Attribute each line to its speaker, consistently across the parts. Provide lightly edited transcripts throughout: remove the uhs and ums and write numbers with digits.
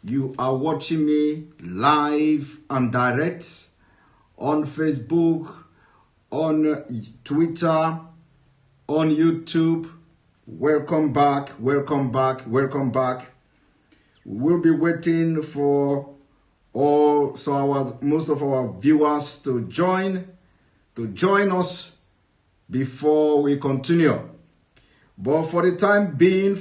Speaker 1: You are watching me live and direct on Facebook, on Twitter, on YouTube. Welcome back, welcome back, welcome back. We'll be waiting for most of our viewers to join us before we continue. But for the time being,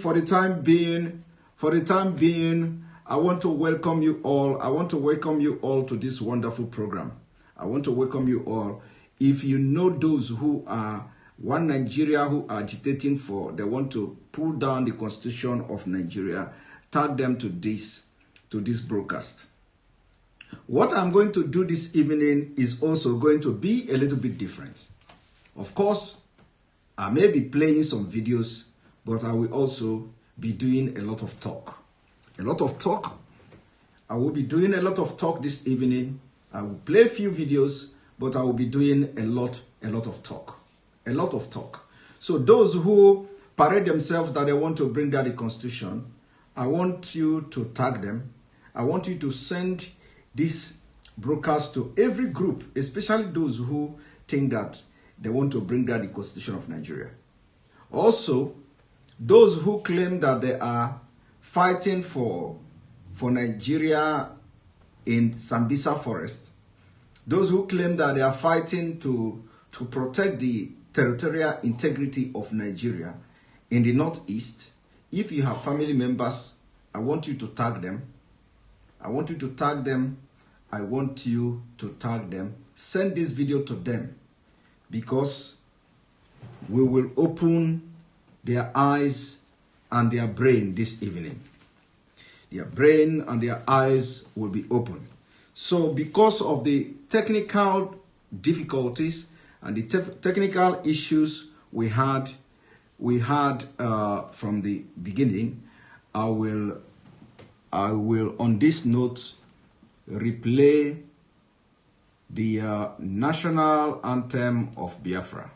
Speaker 1: I want to welcome you all. I want to welcome you all to this wonderful program. I want to welcome you all. If you know those who are one Nigeria who are agitating for, they want to pull down the constitution of Nigeria, tag them to this broadcast. What I'm going to do this evening is also going to be a little bit different. Of course, I may be playing some videos, but I will also be doing a lot of talk. I will be doing a lot of talk this evening. I will play a few videos, but I will be doing a lot of talk. So those who parade themselves that they want to bring down the constitution, I want you to tag them. I want you to send this broadcast to every group, especially those who think that they want to bring down the constitution of Nigeria. Also, those who claim that they are fighting for Nigeria in Sambisa forest, those who claim that they are fighting to protect the territorial integrity of Nigeria in the northeast, if you have family members, I want you to tag them. Send this video to them, because we will open their eyes and their brain this evening. Their brain and their eyes will be open. So because of the technical difficulties and the technical issues we had from the beginning, I will on this note replay the national anthem of Biafra.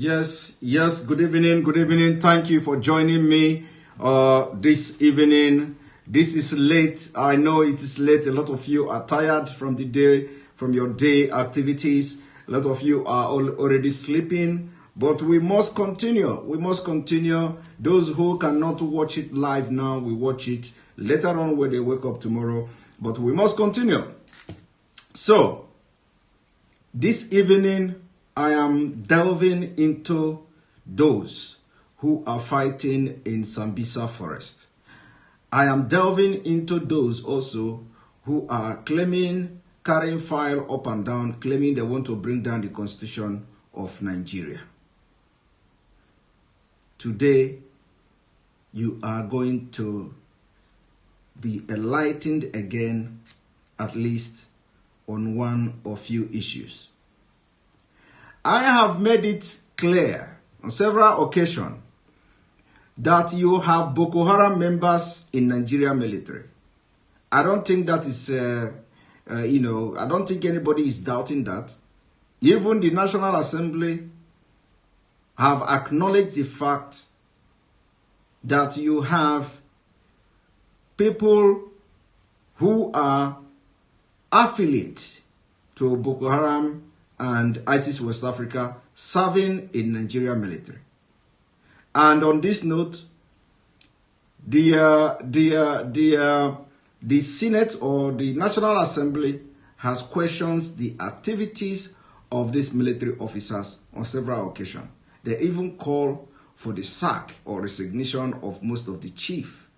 Speaker 1: Yes, good evening. Thank you for joining me this evening. This is late. I know it is late. A lot of you are tired from the day, from your day activities. A lot of you are already sleeping, but we must continue. We must continue. Those who cannot watch it live now, we watch it later on when they wake up tomorrow, but we must continue. So, this evening, I am delving into those who are fighting in Sambisa forest. I am delving into those also who are carrying file up and down, claiming they want to bring down the constitution of Nigeria. Today, you are going to be enlightened again, at least on one or few issues. I have made it clear on several occasions that you have Boko Haram members in Nigeria military. I don't think that is, I don't think anybody is doubting that. Even the National Assembly have acknowledged the fact that you have people who are affiliates to Boko Haram and ISIS West Africa serving in Nigeria military. And on this note, the Senate or the National Assembly has questioned the activities of these military officers on several occasions. They even call for the sack or resignation of most of the chief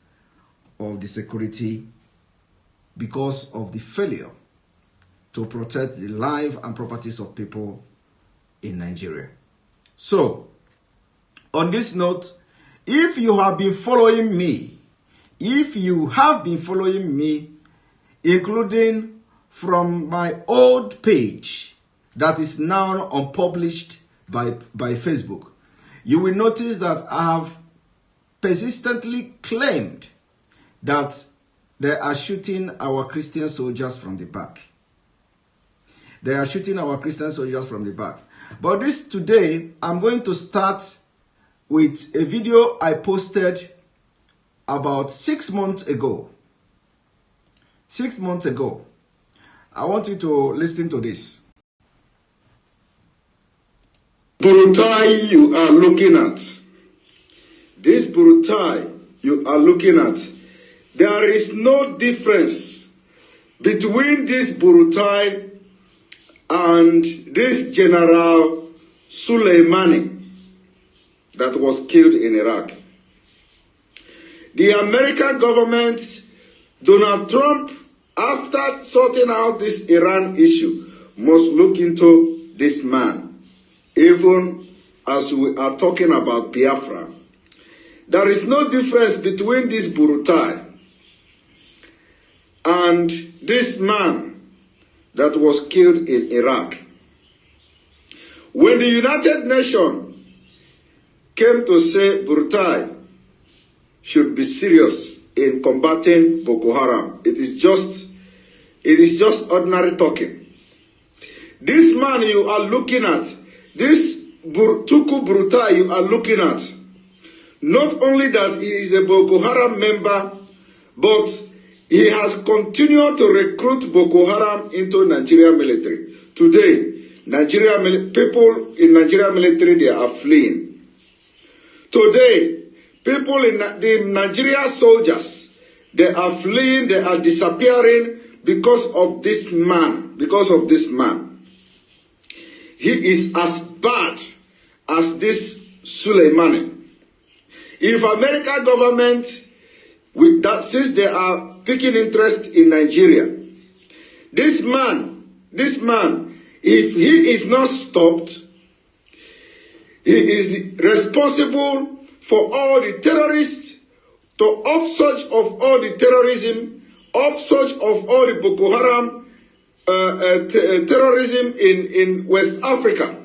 Speaker 1: of the security because of the failure to protect the life and properties of people in Nigeria. So, on this note, if you have been following me, including from my old page that is now unpublished by Facebook, you will notice that I have persistently claimed that they are shooting our Christian soldiers from the back. They are shooting our Christian soldiers from the back. But this today, I'm going to start with a video I posted about 6 months ago. 6 months ago. I want you to listen to this.
Speaker 2: Burutai you are looking at. This Burutai you are looking at. There is no difference between this Burutai and this General Soleimani that was killed in Iraq. The American government, Donald Trump, after sorting out this Iran issue, must look into this man. Even as we are talking about Biafra, there is no difference between this Burutai and this man that was killed in Iraq. When the United Nations came to say Burutai should be serious in combating Boko Haram, it is just ordinary talking. This man you are looking at, this Tuku Burutai you are looking at, not only that he is a Boko Haram member, but he has continued to recruit Boko Haram into Nigeria military. Today, people in Nigeria military, they are fleeing. Today, people in the Nigeria soldiers, they are fleeing, they are disappearing because of this man. He is as bad as this Soleimani. If American government, with that, since they are taking interest in Nigeria, this man, if he is not stopped, he is responsible for all the terrorists, to upsurge of all the terrorism, upsurge of all the Boko Haram terrorism in West Africa.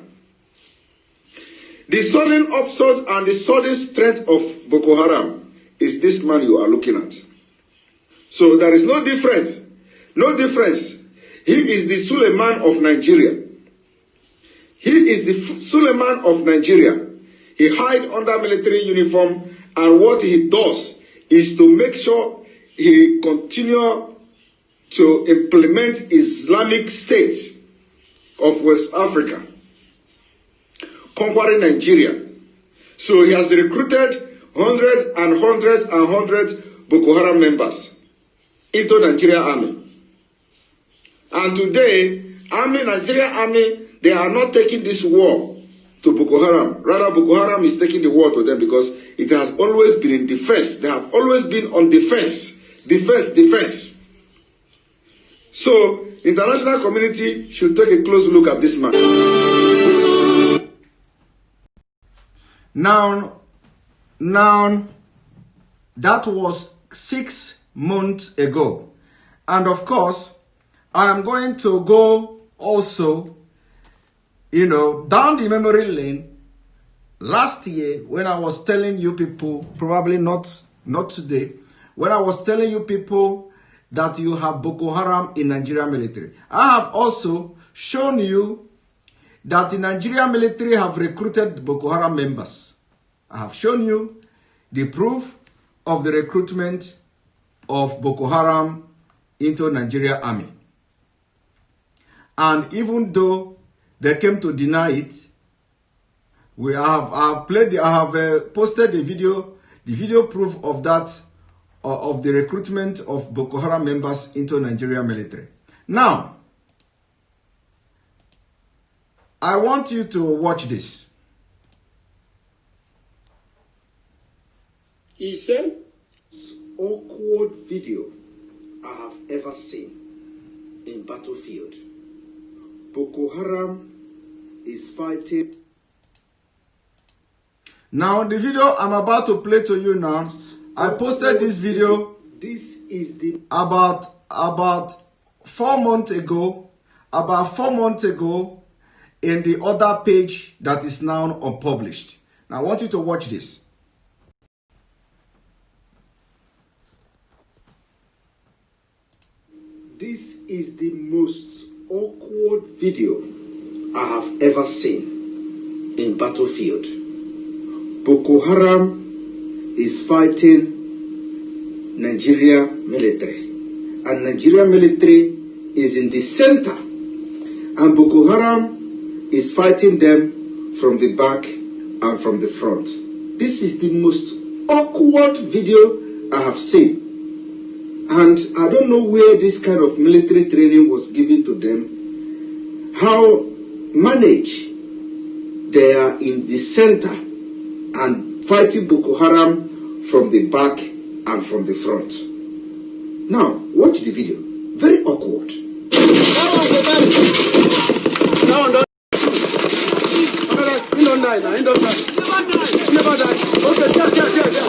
Speaker 2: The sudden upsurge and the sudden strength of Boko Haram is this man you are looking at. So there is no difference. No difference. He is the Suleiman of Nigeria. He is the Suleiman of Nigeria. He hides under military uniform, and what he does is to make sure he continue to implement Islamic State of West Africa, conquering Nigeria. So he has recruited hundreds and hundreds and hundreds Boko Haram members into Nigeria army. And today, Nigeria army, they are not taking this war to Boko Haram. Rather, Boko Haram is taking the war to them because it has always been in defense. They have always been on defense. Defense. So, international community should take a close look at this man.
Speaker 1: Now, that was 6 months ago. And of course, I am going to go also, down the memory lane. Last year, when I was telling you people, probably not today, when I was telling you people that you have Boko Haram in Nigeria military, I have also shown you that the Nigerian military have recruited Boko Haram members. I have shown you the proof of the recruitment of Boko Haram into Nigeria army. And even though they came to deny it, I have posted the video proof of that, of the recruitment of Boko Haram members into Nigeria military. Now, I want you to watch this.
Speaker 2: He said, "It's awkward video I have ever seen in battlefield. Boko Haram is fighting."
Speaker 1: Now, the video I'm about to play to you now, I posted this video about 4 months ago, in the other page that is now unpublished. Now, I want you to watch this.
Speaker 2: This is the most awkward video I have ever seen in battlefield. Boko Haram is fighting Nigeria military, and Nigeria military is in the center, and Boko Haram is fighting them from the back and from the front. This is the most awkward video I have seen. And I don't know where this kind of military training was given to them. How managed they are in the center and fighting Boko Haram from the back and from the front. Now, watch the video. Very awkward. Never die. Okay, yeah.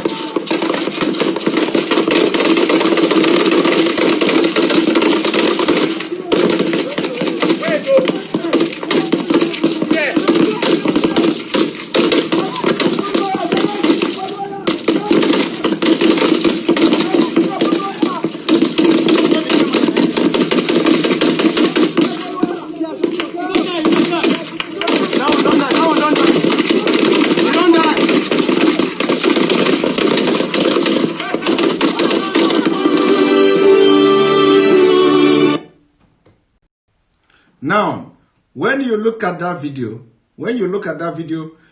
Speaker 1: Now, when you look at that video,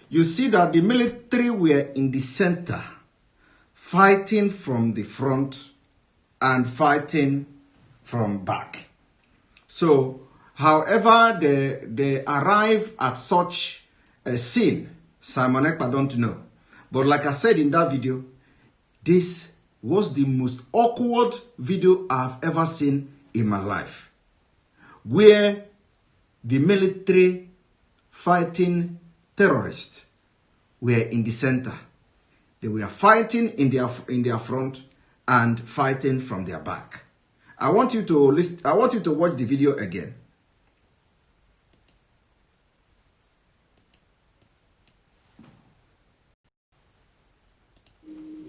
Speaker 1: you see that the military were in the center, fighting from the front and fighting from back. So, however they arrive at such a scene, Simon Ekpa don't know. But like I said in that video, this was the most awkward video I've ever seen in my life, where the military fighting terrorists were in the center. They were fighting in their front and fighting from their back. I want you to watch the video again.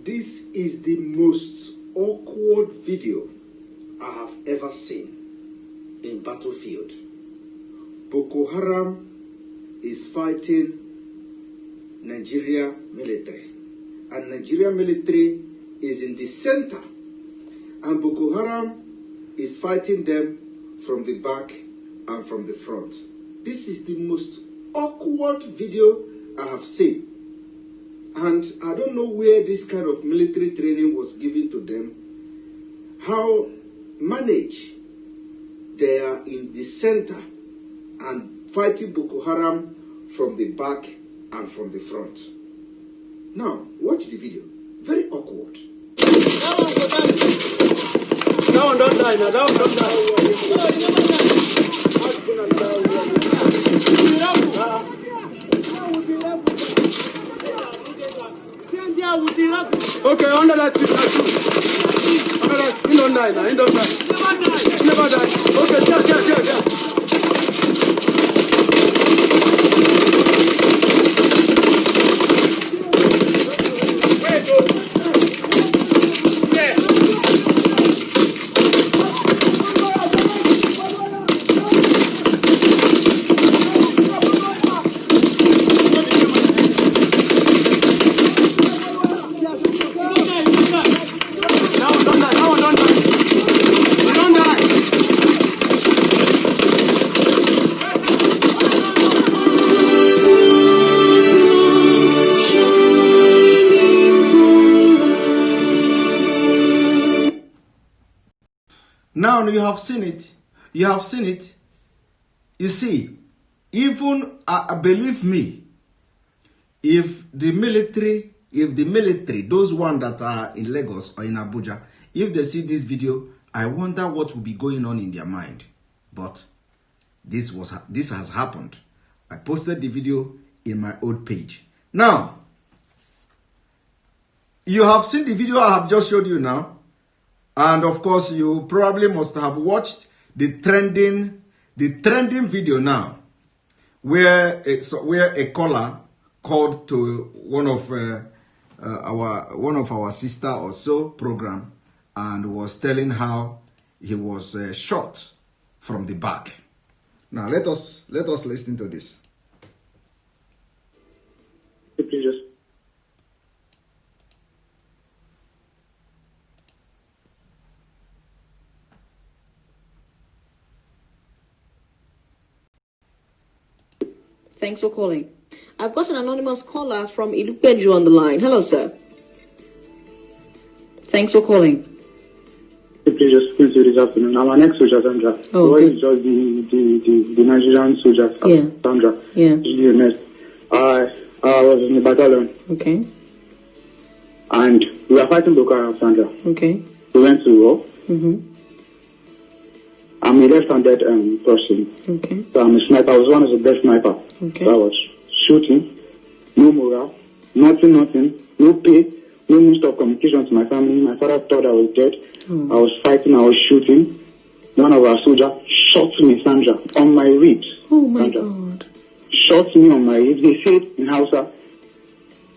Speaker 2: This is the most awkward video I have ever seen in battlefield. Boko Haram is fighting Nigeria military. And Nigeria military is in the center. And Boko Haram is fighting them from the back and from the front. This is the most awkward video I have seen. And I don't know where this kind of military training was given to them. How manage they are in the center and fighting Boko Haram from the back and from the front. Now, watch the video. Very awkward.
Speaker 3: That one don't die now. That one don't die. Okay, under that tree. Under that, he don't die now. He don't die. He never die. Okay, yeah.
Speaker 1: Now you have seen it. You have seen it. You see, even believe me, if the military, those ones that are in Lagos or in Abuja, if they see this video, I wonder what will be going on in their mind. But this has happened. I posted the video in my old page. Now, you have seen the video I have just showed you now. And of course, you probably must have watched the trending video now, where a caller called to one of our sister or so program and was telling how he was shot from the back. Now let us listen to this.
Speaker 4: Thanks for calling. I've got an anonymous caller from Ilupeju on the line. Hello, sir. Thanks for calling.
Speaker 3: Please just this afternoon. I'm an ex-soldier, Sandra.
Speaker 4: Oh,
Speaker 3: good. Just the Nigerian soldier,
Speaker 4: yeah.
Speaker 3: Sandra.
Speaker 4: Yeah.
Speaker 3: I was in the battalion.
Speaker 4: Okay.
Speaker 3: And we were fighting Boko Haram, Sandra.
Speaker 4: Okay.
Speaker 3: We went to war.
Speaker 4: Mm-hmm.
Speaker 3: I'm a left-handed person.
Speaker 4: Okay.
Speaker 3: So I'm a sniper. I was one of the best snipers.
Speaker 4: Okay.
Speaker 3: So I was shooting, no morale, nothing, no pay, no means of communication to my family. My father thought I was dead. I was fighting, I was shooting. One of our soldiers shot me, Sandra, on my ribs.
Speaker 4: Oh my
Speaker 3: Sandra.
Speaker 4: God.
Speaker 3: Shot me on my ribs. They said in Hausa,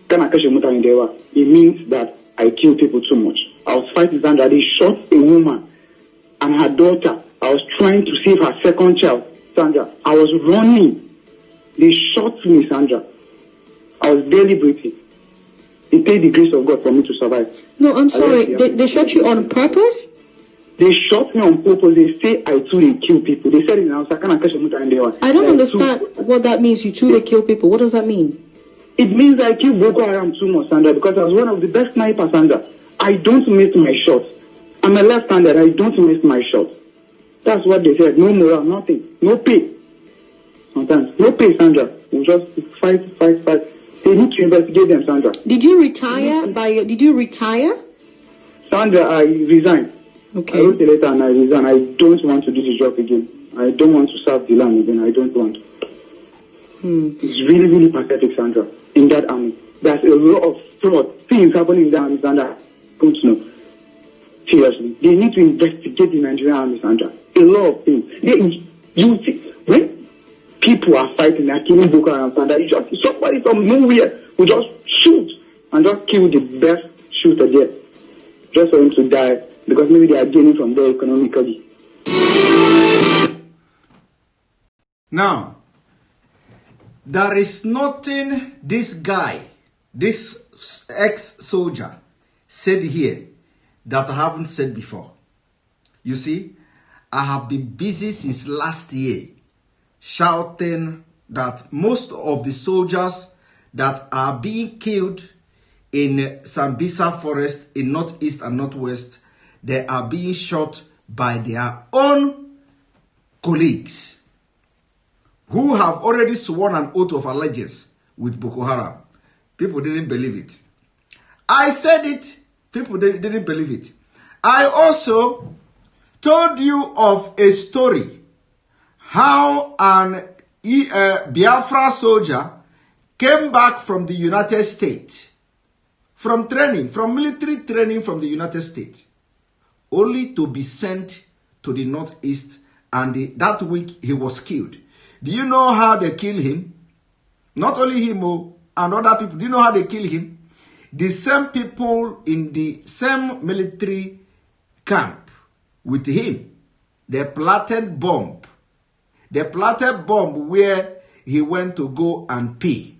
Speaker 3: it means that I kill people too much. I was fighting, Sandra. They shot a woman and her daughter. I was trying to save her second child, Sandra. I was running. They shot me, Sandra. I was barely breathing. It paid the grace of God for me to survive.
Speaker 4: No, I'm sorry. They shot you on purpose?
Speaker 3: They shot me on purpose. They say I too they kill people. They said in Hausa,
Speaker 4: I don't understand what that means. You too they kill people. What does that mean?
Speaker 3: It means I kill Boko Haram too much, Sandra, because I was one of the best snipers, Sandra. I don't miss my shots. I'm a left-hander. I don't miss my shots. That's what they said. No morale, nothing. No pay. Sometimes. No pay, Sandra. We just fight. They need to investigate them, Sandra.
Speaker 4: Did you retire did you retire?
Speaker 3: Sandra, I resigned.
Speaker 4: Okay.
Speaker 3: I wrote a letter and I resigned. I don't want to do the job again. I don't want to serve the land again. I don't want. It's really, really pathetic, Sandra, in that army. There's a lot of fraud things happening in the army, Sandra. Don't know. Seriously. They need to investigate the Nigerian army, Sandra. A lot of things. You see, when people are fighting, they're killing Boko Haram, Sandra, somebody from nowhere will just shoot and just kill the best shooter there. Just for him to die, because maybe they are gaining from there economically.
Speaker 1: Now, There is nothing this guy, this ex-soldier, said here that I haven't said before. You see, I have been busy since last year shouting that most of the soldiers that are being killed in Sambisa forest in northeast and northwest, they are being shot by their own colleagues who have already sworn an oath of allegiance with Boko Haram. People didn't believe it. I said it. People didn't believe it. I also told you of a story how an Biafra soldier came back from the United States, from military training from the United States, only to be sent to the northeast, and that week he was killed. Do you know how they killed him? Not only him and other people. Do you know how they killed him? The same people in the same military camp with him, they planted bomb. They planted bomb where he went to go and pee.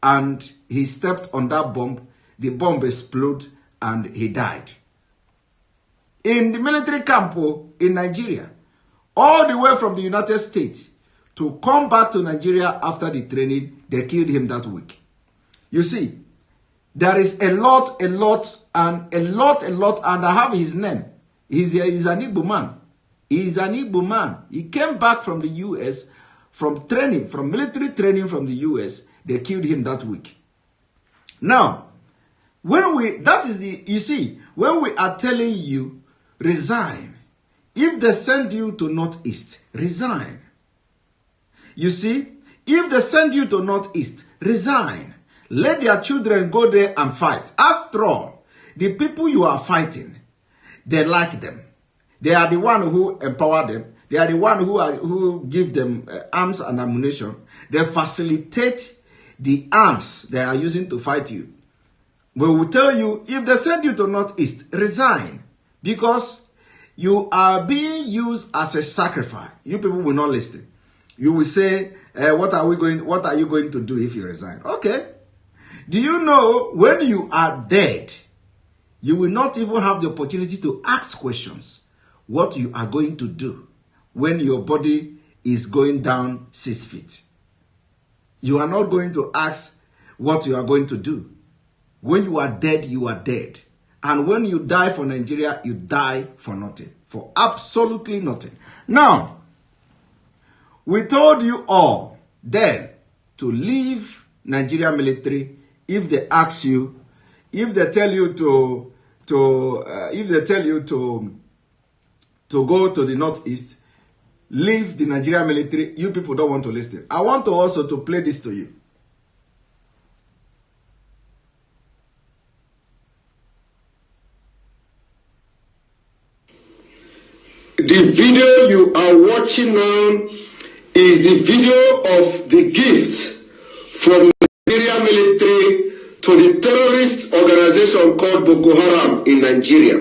Speaker 1: And he stepped on that bomb. The bomb exploded and he died. In the military camp in Nigeria, all the way from the United States to come back to Nigeria after the training, they killed him that week. You see, there is a lot, and I have his name. He's an Igbo man. He's an Igbo man. He came back from the U.S., from military training from the U.S. They killed him that week. Now, when we are telling you, resign. If they send you to Northeast, resign. You see, if they send you to Northeast, resign. Let their children go there and fight. After all, the people you are fighting, they like them. They are the one who empower them. They are the one who give them arms and ammunition. They facilitate the arms they are using to fight you. We will tell you, if they send you to Northeast, resign. Because you are being used as a sacrifice. You people will not listen. You will say, what are you going to do if you resign? Okay. Do you know when you are dead, you will not even have the opportunity to ask questions what you are going to do when your body is going down 6 feet. You are not going to ask what you are going to do. When you are dead, you are dead. And when you die for Nigeria, you die for nothing. For absolutely nothing. Now, we told you all then to leave Nigeria military if they ask you, if they tell you to go to the Northeast, leave the Nigeria military. You people don't want to listen. I want to also to play this to you.
Speaker 2: The video you are watching now is the video of the gift from the Nigeria military to the terrorist organization called Boko Haram in Nigeria.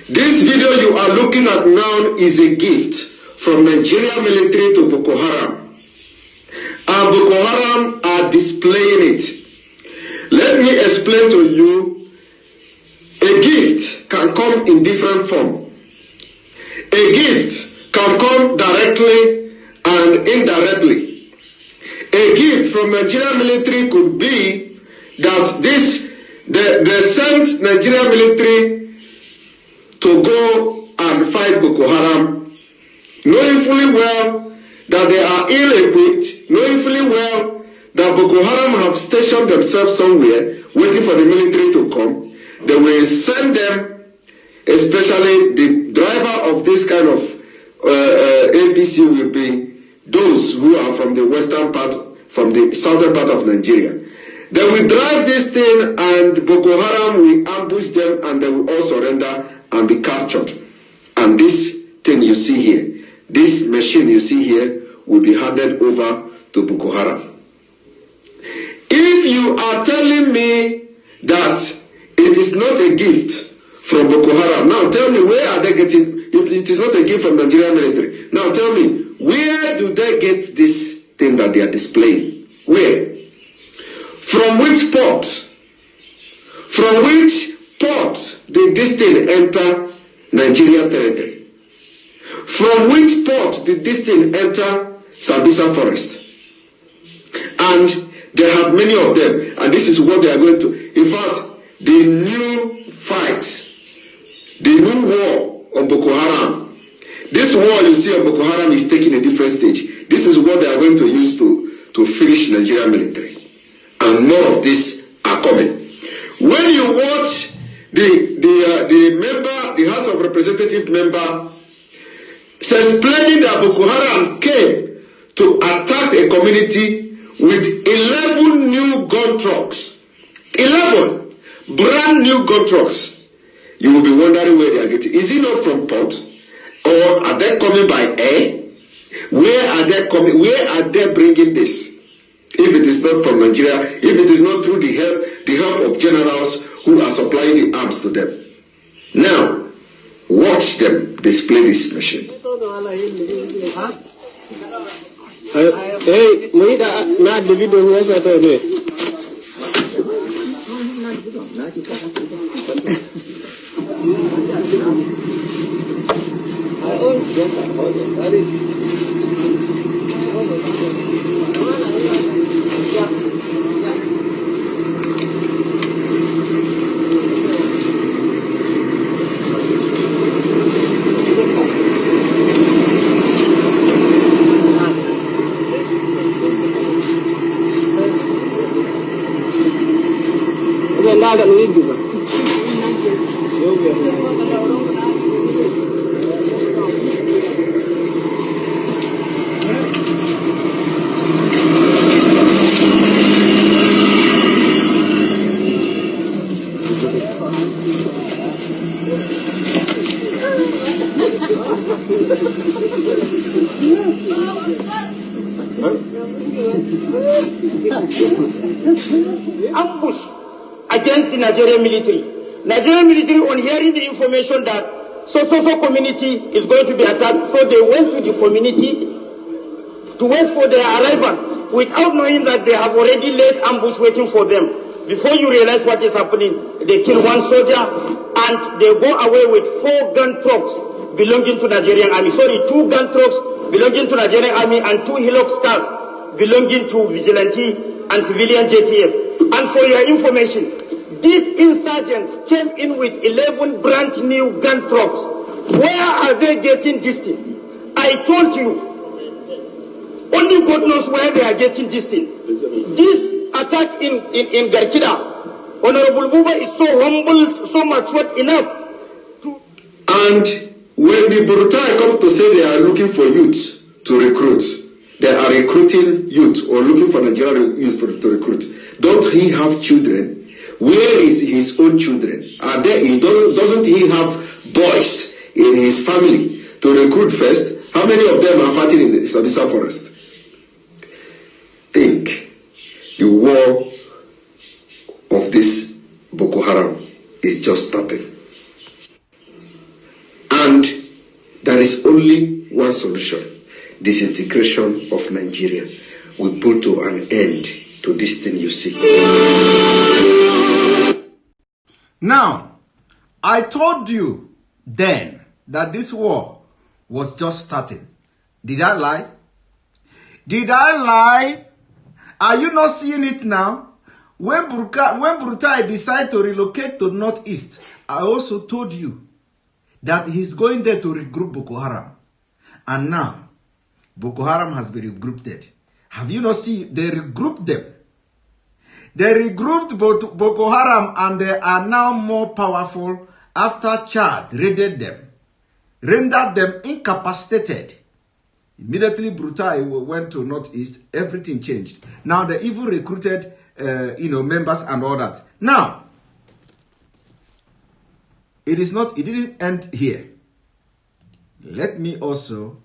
Speaker 2: This video you are looking at now is a gift from Nigeria military to Boko Haram. And Boko Haram are displaying it. Let me explain to you. A gift can come in different form. A gift can come directly and indirectly. A gift from Nigeria military could be that they sent Nigeria military to go and fight Boko Haram, knowing fully well that they are ill-equipped, knowing fully well that Boko Haram have stationed themselves somewhere, waiting for the military to come. They will send them, especially the driver of this kind of APC will be those who are from the western part, from the southern part of Nigeria. They will drive this thing and Boko Haram will ambush them and they will all surrender and be captured. And this thing you see here, this machine you see here, will be handed over to Boko Haram. If you are telling me that it is not a gift from Boko Haram, now tell me, where are they getting, if it is not a gift from Nigerian military, now tell me, where do they get this thing that they are displaying. Where? From which port? From which port did this thing enter Nigeria territory? From which port did this thing enter Sambisa Forest? And they have many of them, and this is what they are going to. In fact, the new fight, the new war on Boko Haram, this war you see on Boko Haram is taking a different stage. This is what they are going to use to finish Nigeria military. And more of this are coming. When you watch the House of Representative member explaining that Boko Haram came to attack a community with 11 new gun trucks. 11 brand new gun trucks. You will be wondering where they are getting. Is it not from port? Or are they coming by air? Where are they coming? Where are they bringing this? If it is not from Nigeria, if it is not through the help of generals who are supplying the arms to them. Now, watch them display this machine.
Speaker 5: Hey, na David Owesa today.
Speaker 6: Ambush against the Nigerian military. Nigerian military, on hearing the information that so community is going to be attacked, so they went to the community to wait for their arrival without knowing that they have already laid ambush waiting for them. Before you realize what is happening, they kill one soldier and they go away with 4 gun trucks belonging to Nigerian army. Sorry, 2 gun trucks belonging to Nigerian army and 2 Hilux cars belonging to vigilante and civilian JTF. And for your information, these insurgents came in with 11 brand new gun trucks. Where are they getting this thing? I told you, only God knows where they are getting this thing. This attack in Garkida, Honorable Buba is so humble, so matured enough to...
Speaker 2: And when the Burutai come to say they are looking for youth to recruit, they are recruiting youth or looking for Nigerian youth to recruit. Don't he have children? Where is his own children? Are there? Doesn't he have boys in his family to recruit first? How many of them are fighting in the Sambisa Forest? Think. The war of this Boko Haram is just starting. And there is only one solution. Disintegration of Nigeria will put to an end to this thing you see.
Speaker 1: Now, I told you then that this war was just starting. Did I lie? Did I lie? Are you not seeing it now? When Burutai decided to relocate to Northeast, I also told you that he's going there to regroup Boko Haram. And now, Boko Haram has been regrouped. Have you not seen? They regrouped them. They regrouped Boko Haram and they are now more powerful after Chad raided them, rendered them incapacitated. Immediately Burutai went to Northeast, everything changed. Now they even recruited members and all that. Now, it didn't end here. Let me also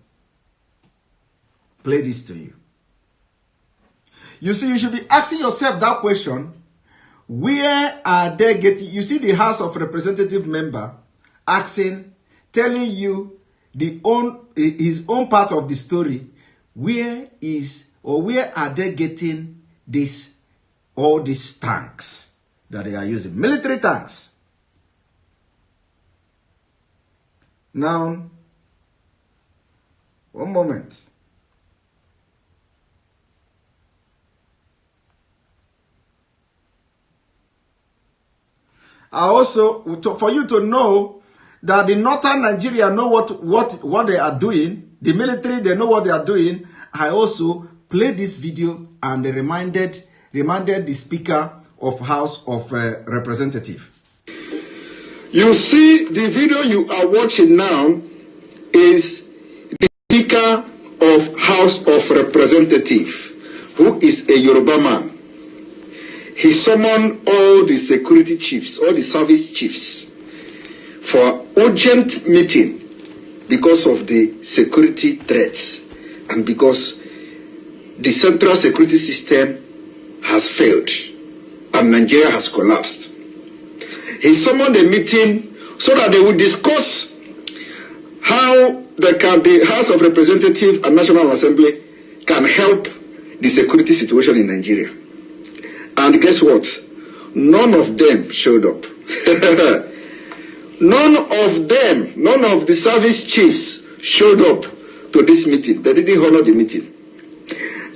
Speaker 1: play this to you. You see, you should be asking yourself that question. Where are they getting? You see the House of Representative member asking, telling you his own part of the story. Where is Or where are they getting all these tanks that they are using? Military tanks. Now, one moment. I also, for you to know that the northern Nigeria know what they are doing, the military, they know what they are doing. I also played this video and reminded the Speaker of House of Representatives.
Speaker 2: You see, the video you are watching now is the Speaker of House of Representatives, who is a Yoruba man. He summoned all the security chiefs, all the service chiefs, for urgent meeting because of the security threats and because the central security system has failed and Nigeria has collapsed. He summoned a meeting so that they would discuss how the House of Representatives and National Assembly can help the security situation in Nigeria. And guess what? None of them showed up. None of the service chiefs showed up to this meeting. They didn't honor the meeting.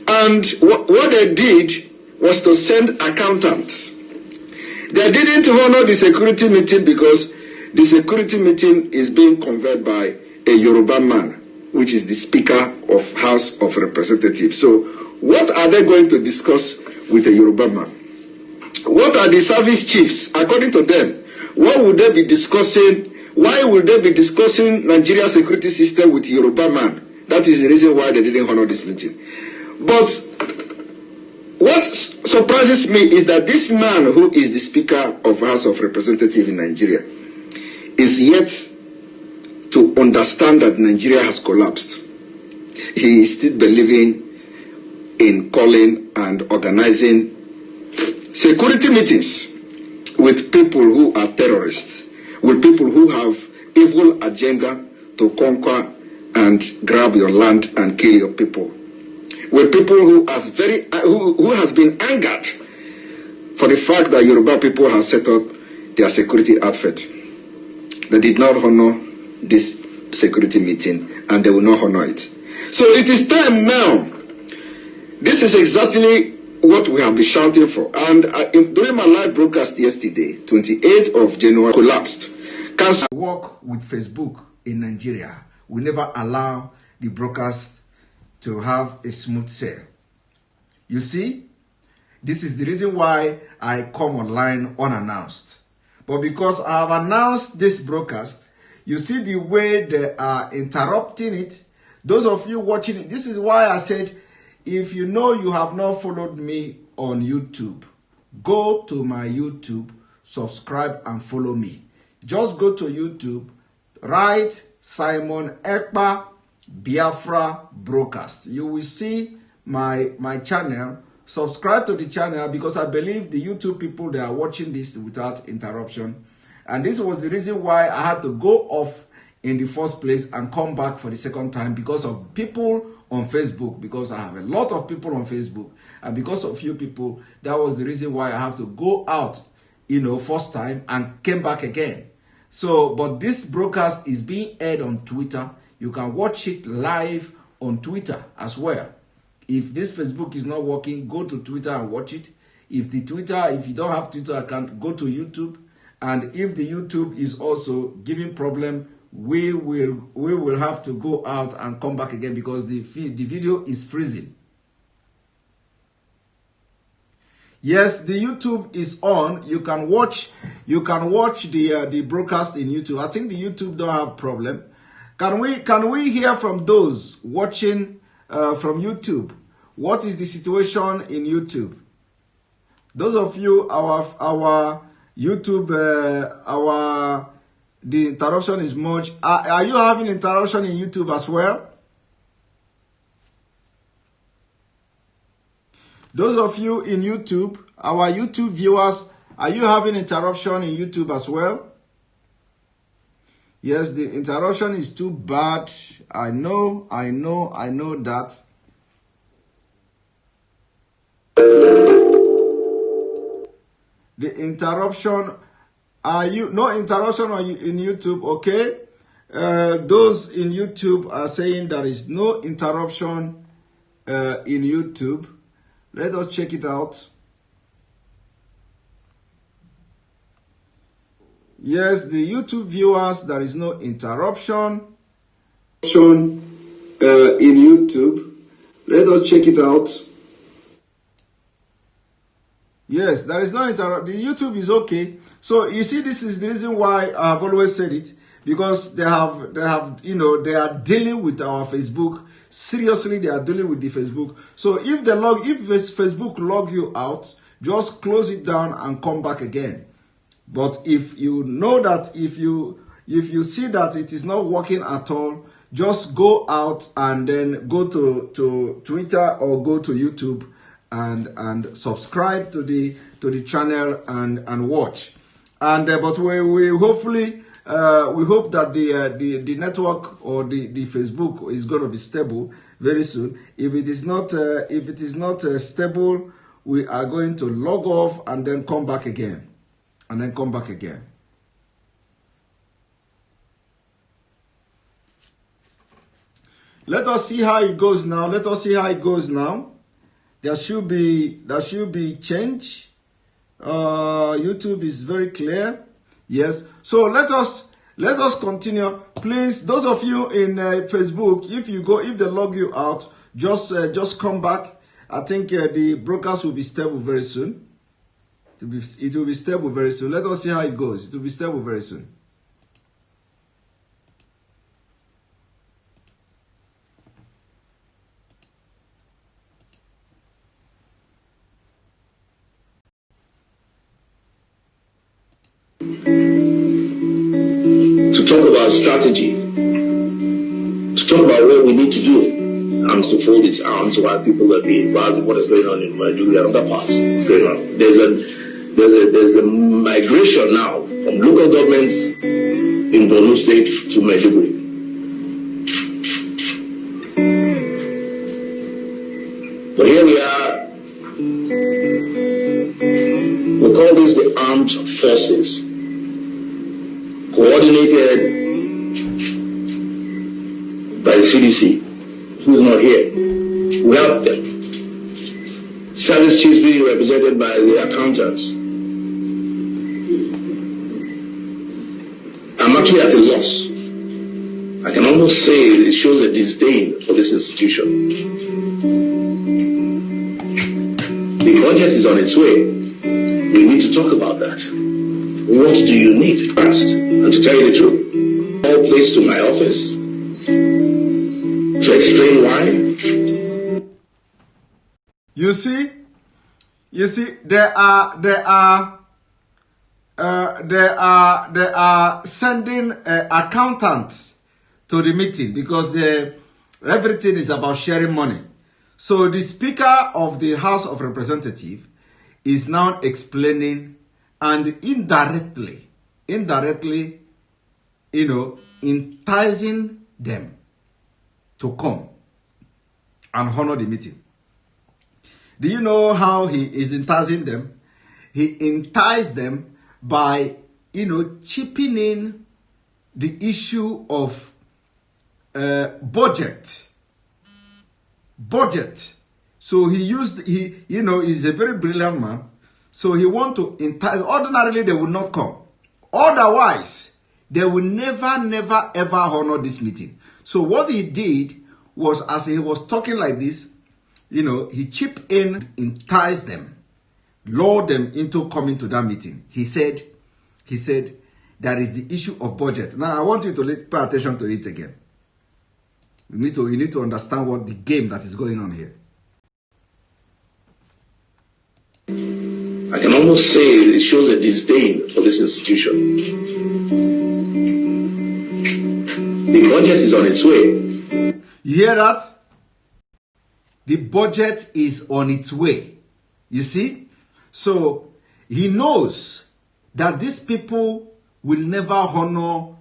Speaker 2: And what they did was to send accountants. They didn't honor the security meeting because the security meeting is being convened by a Yoruba man, which is the Speaker of House of Representatives. So what are they going to discuss with a Yoruba man? What are the service chiefs, according to them? What would they be discussing? Why would they be discussing Nigeria's security system with Yoruba man? That is the reason why they didn't honor this meeting. But what surprises me is that this man, who is the Speaker of House of Representatives in Nigeria, is yet to understand that Nigeria has collapsed. He is still believing in calling and organizing security meetings with people who are terrorists, with people who have evil agenda to conquer and grab your land and kill your people, with people who has been angered for the fact that Yoruba people have set up their security outfit. They did not honor this security meeting and they will not honor it. So it is time now. This is exactly what we have been shouting for. And during my live broadcast yesterday, 28th of January, collapsed.
Speaker 1: I work with Facebook in Nigeria. We never allow the broadcast to have a smooth sail. You see, this is the reason why I come online unannounced. But because I have announced this broadcast, you see the way they are interrupting it. Those of you watching it, this is why I said, if you know you have not followed me on YouTube, go to my YouTube, subscribe and follow me. Just go to YouTube, write Simon Ekpa Biafra broadcast. You will see my channel. Subscribe to the channel because I believe the YouTube people, they are watching this without interruption. And this was the reason why I had to go off in the first place and come back for the second time because of people on Facebook, because I have a lot of people on Facebook, and because of you people, that was the reason why I have to go out, first time and came back again. So, but this broadcast is being aired on Twitter. You can watch it live on Twitter as well. If this Facebook is not working, go to Twitter and watch it. If you don't have Twitter account, go to YouTube. And if the YouTube is also giving problem, we will have to go out and come back again because the video is freezing. Yes, the YouTube is on. You can watch the broadcast in YouTube. I think the YouTube don't have problem. Can we hear from those watching from YouTube? What is the situation in YouTube? Those of you, our YouTube, the interruption is much. Are you having interruption in YouTube as well? Those of you in YouTube, our YouTube viewers, are you having interruption in YouTube as well? Yes, the interruption is too bad. I know that. The interruption, no interruption in YouTube, okay? Those in YouTube are saying there is no interruption in YouTube. Let us check it out. Yes, the YouTube viewers, there is no interruption in YouTube. Let us check it out. Yes, there is no interruption. The YouTube is okay. So you see, this is the reason why I've always said it, because they have, they are dealing with our Facebook. Seriously, they are dealing with the Facebook. So if Facebook log you out, just close it down and come back again. But if you know that if you see that it is not working at all, just go out and then go to Twitter or go to YouTube and subscribe to the channel and watch. And but we hopefully we hope that the network or the Facebook is going to be stable very soon. If it is not stable, we are going to log off and then come back again. Let us see how it goes now. There should be change. YouTube is very clear. Yes. So let us continue. Please, those of you in Facebook, if they log you out, just come back. I think the brokers will be stable very soon. It will be stable very soon. Let us see how it goes. It will be stable very soon.
Speaker 7: To talk about strategy, to talk about what we need to do, and to fold its arms while people are being involved in what is going on in Nigeria and other parts going on. There's a migration now from local governments in Borno State to Maiduguri. But here we are. We call this the armed forces, coordinated by the CDC, who's not here. We have service chiefs being represented by the accountants. I'm actually at a loss. I can almost say it shows a disdain for this institution. The budget is on its way. We need to talk about that. What do you need first? And to tell you the truth, all placed to my office to explain why.
Speaker 1: You see, they are sending accountants to the meeting because everything is about sharing money. So the Speaker of the House of Representatives is now explaining and indirectly, enticing them to come and honor the meeting. Do you know how he is enticing them? He enticed them by, chipping in the issue of budget. So he's a very brilliant man. So he want to entice. Ordinarily, they will not come. Otherwise, they will never, ever honor this meeting. So what he did was, as he was talking like this, he chipped in, enticed them, lured them into coming to that meeting. He said, there is the issue of budget. Now, I want you to pay attention to it again. You need to understand what the game that is going on here.
Speaker 7: I can almost say it shows a disdain for this institution. The budget is on its way.
Speaker 1: You hear that? The budget is on its way. You see? So he knows that these people will never honor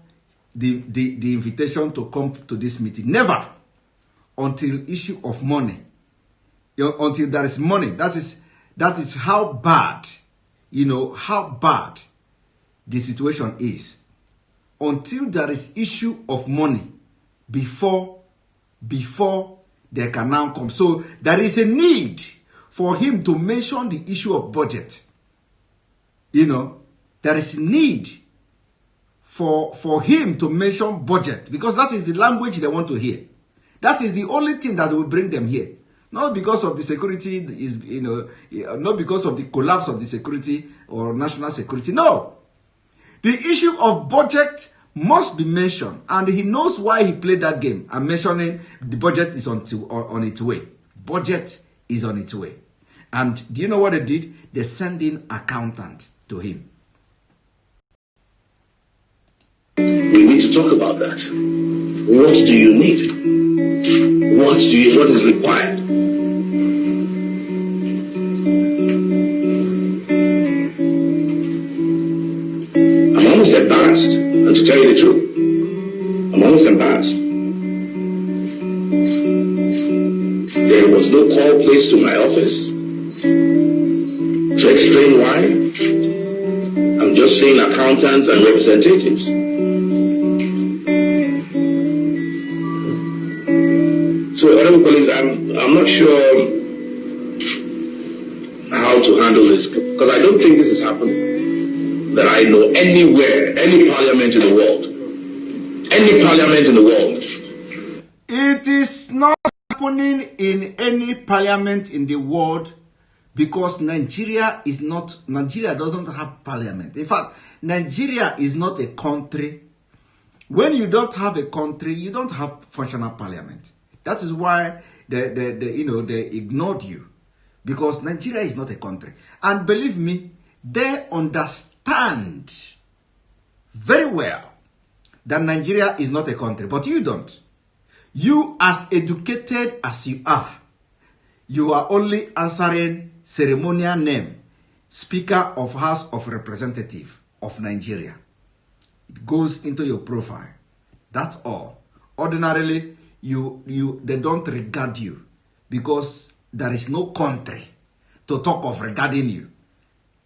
Speaker 1: the invitation to come to this meeting. Never. Until issue of money. Until there is money. That is That is how bad, how bad the situation is. Until there is issue of money before they can now come. So there is a need for him to mention the issue of budget. There is a need for him to mention budget, because that is the language they want to hear. That is the only thing that will bring them here. Not because of the security, not because of the collapse of the security or national security. No. The issue of budget must be mentioned, and he knows why he played that game. I'm mentioning the budget is on its way. Budget is on its way. And do you know what they did? They sent in accountant to him.
Speaker 7: We need to talk about that. What do you need? What is required? I'm almost embarrassed, and to tell you the truth, I'm almost embarrassed. There was no call placed to my office to explain why. I'm just saying accountants and representatives. So, other colleagues, I'm not sure how to handle this, because I don't think this has happened that I know anywhere, any parliament in the world. Any parliament in the world.
Speaker 1: It is not happening in any parliament in the world, because Nigeria doesn't have parliament. In fact, Nigeria is not a country. When you don't have a country, you don't have functional parliament. That is why they ignored you, because Nigeria is not a country. And believe me, they understand very well that Nigeria is not a country, but you don't. You, as educated as you are only answering ceremonial name, Speaker of House of Representatives of Nigeria. It goes into your profile. That's all. Ordinarily, they don't regard you, because there is no country to talk of regarding you.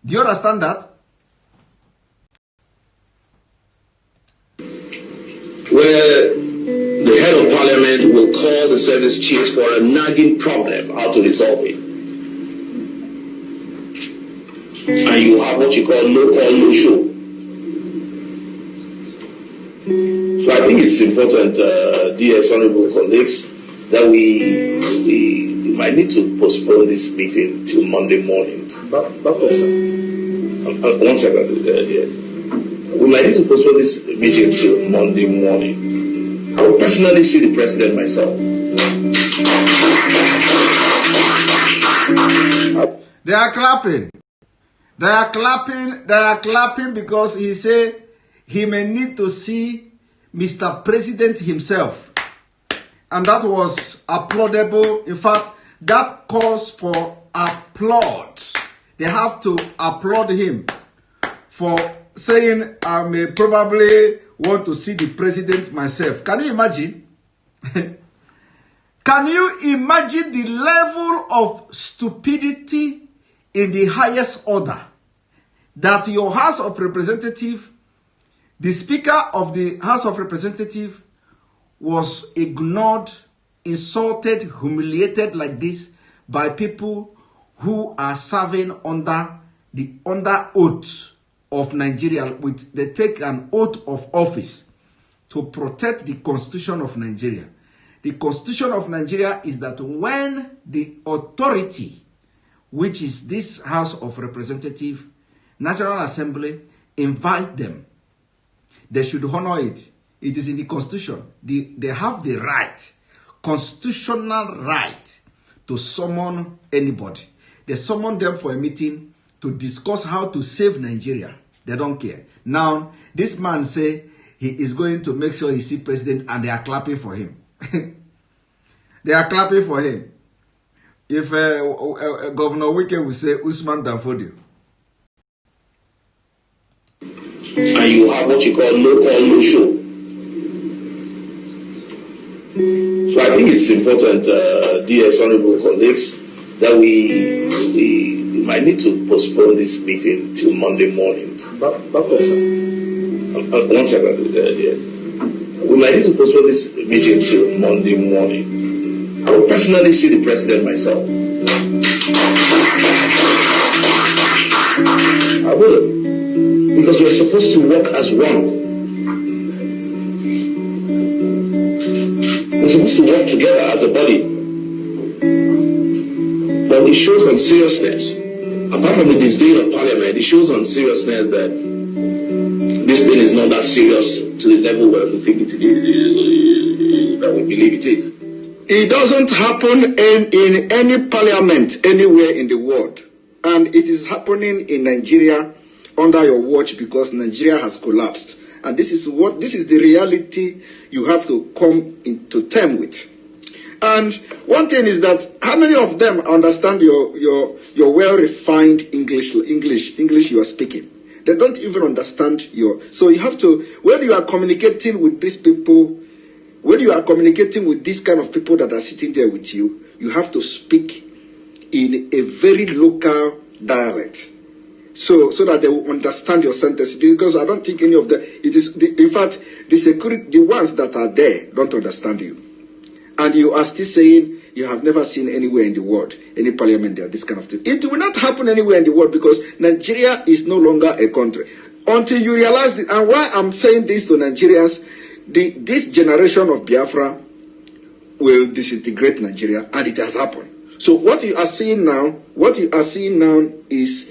Speaker 1: Do you understand that?
Speaker 7: Where the head of parliament will call the service chiefs for a nagging problem, how to resolve it. And you have what you call no call, no show. So I think it's important, dear honorable colleagues, that we might need to postpone this meeting till Monday morning. Back up, sir. 1 second, dear. We might need to postpone this meeting till Monday morning. I will personally see the president myself.
Speaker 1: They are clapping. They are clapping. They are clapping because he said he may need to see Mr. President himself. And that was applaudable. In fact, that calls for applause. They have to applaud him for saying, I may probably want to see the president myself. Can you imagine? Can you imagine the level of stupidity in the highest order? That your House of Representatives, the Speaker of the House of Representatives, was ignored, insulted, humiliated like this by people who are serving under oath of Nigeria. They take an oath of office to protect the Constitution of Nigeria. The Constitution of Nigeria is that when the authority, which is this House of Representatives, National Assembly, invite them, they should honor it. It is in the Constitution. They have the right, constitutional right, to summon anybody. They summon them for a meeting to discuss how to save Nigeria. They don't care. Now, this man say he is going to make sure he see president, and they are clapping for him. They are clapping for him. If Governor Wike will say Usman Danfodio.
Speaker 7: And you have what you call no call, no show. So I think it's important, dear honorable colleagues, that we we might need to postpone this meeting till Monday morning. Back up, sir. 1 second. We might need to postpone this meeting till Monday morning. I will personally see the president myself. I will. Because we're supposed to work as one. We're supposed to work together as a body. But it shows on seriousness. Apart from the disdain of Parliament, it shows on seriousness that this thing is not that serious to the level where we think it is, that we believe it is.
Speaker 1: It doesn't happen in any parliament anywhere in the world. And it is happening in Nigeria under your watch because Nigeria has collapsed. And this is the reality you have to come into terms with. And one thing is that how many of them understand your well-refined English you are speaking? They don't even understand so you have to, when you are communicating with these people, when you are communicating with these kind of people that are sitting there with you, you have to speak in a very local dialect. So that they will understand your sentence. Because I don't think any of them, in fact, the ones that are there don't understand you. And you are still saying you have never seen anywhere in the world, any parliament there, this kind of thing. It will not happen anywhere in the world because Nigeria is no longer a country. Until you realize this, and why I'm saying this to Nigerians, this generation of Biafra will disintegrate Nigeria, and it has happened. So what you are seeing now is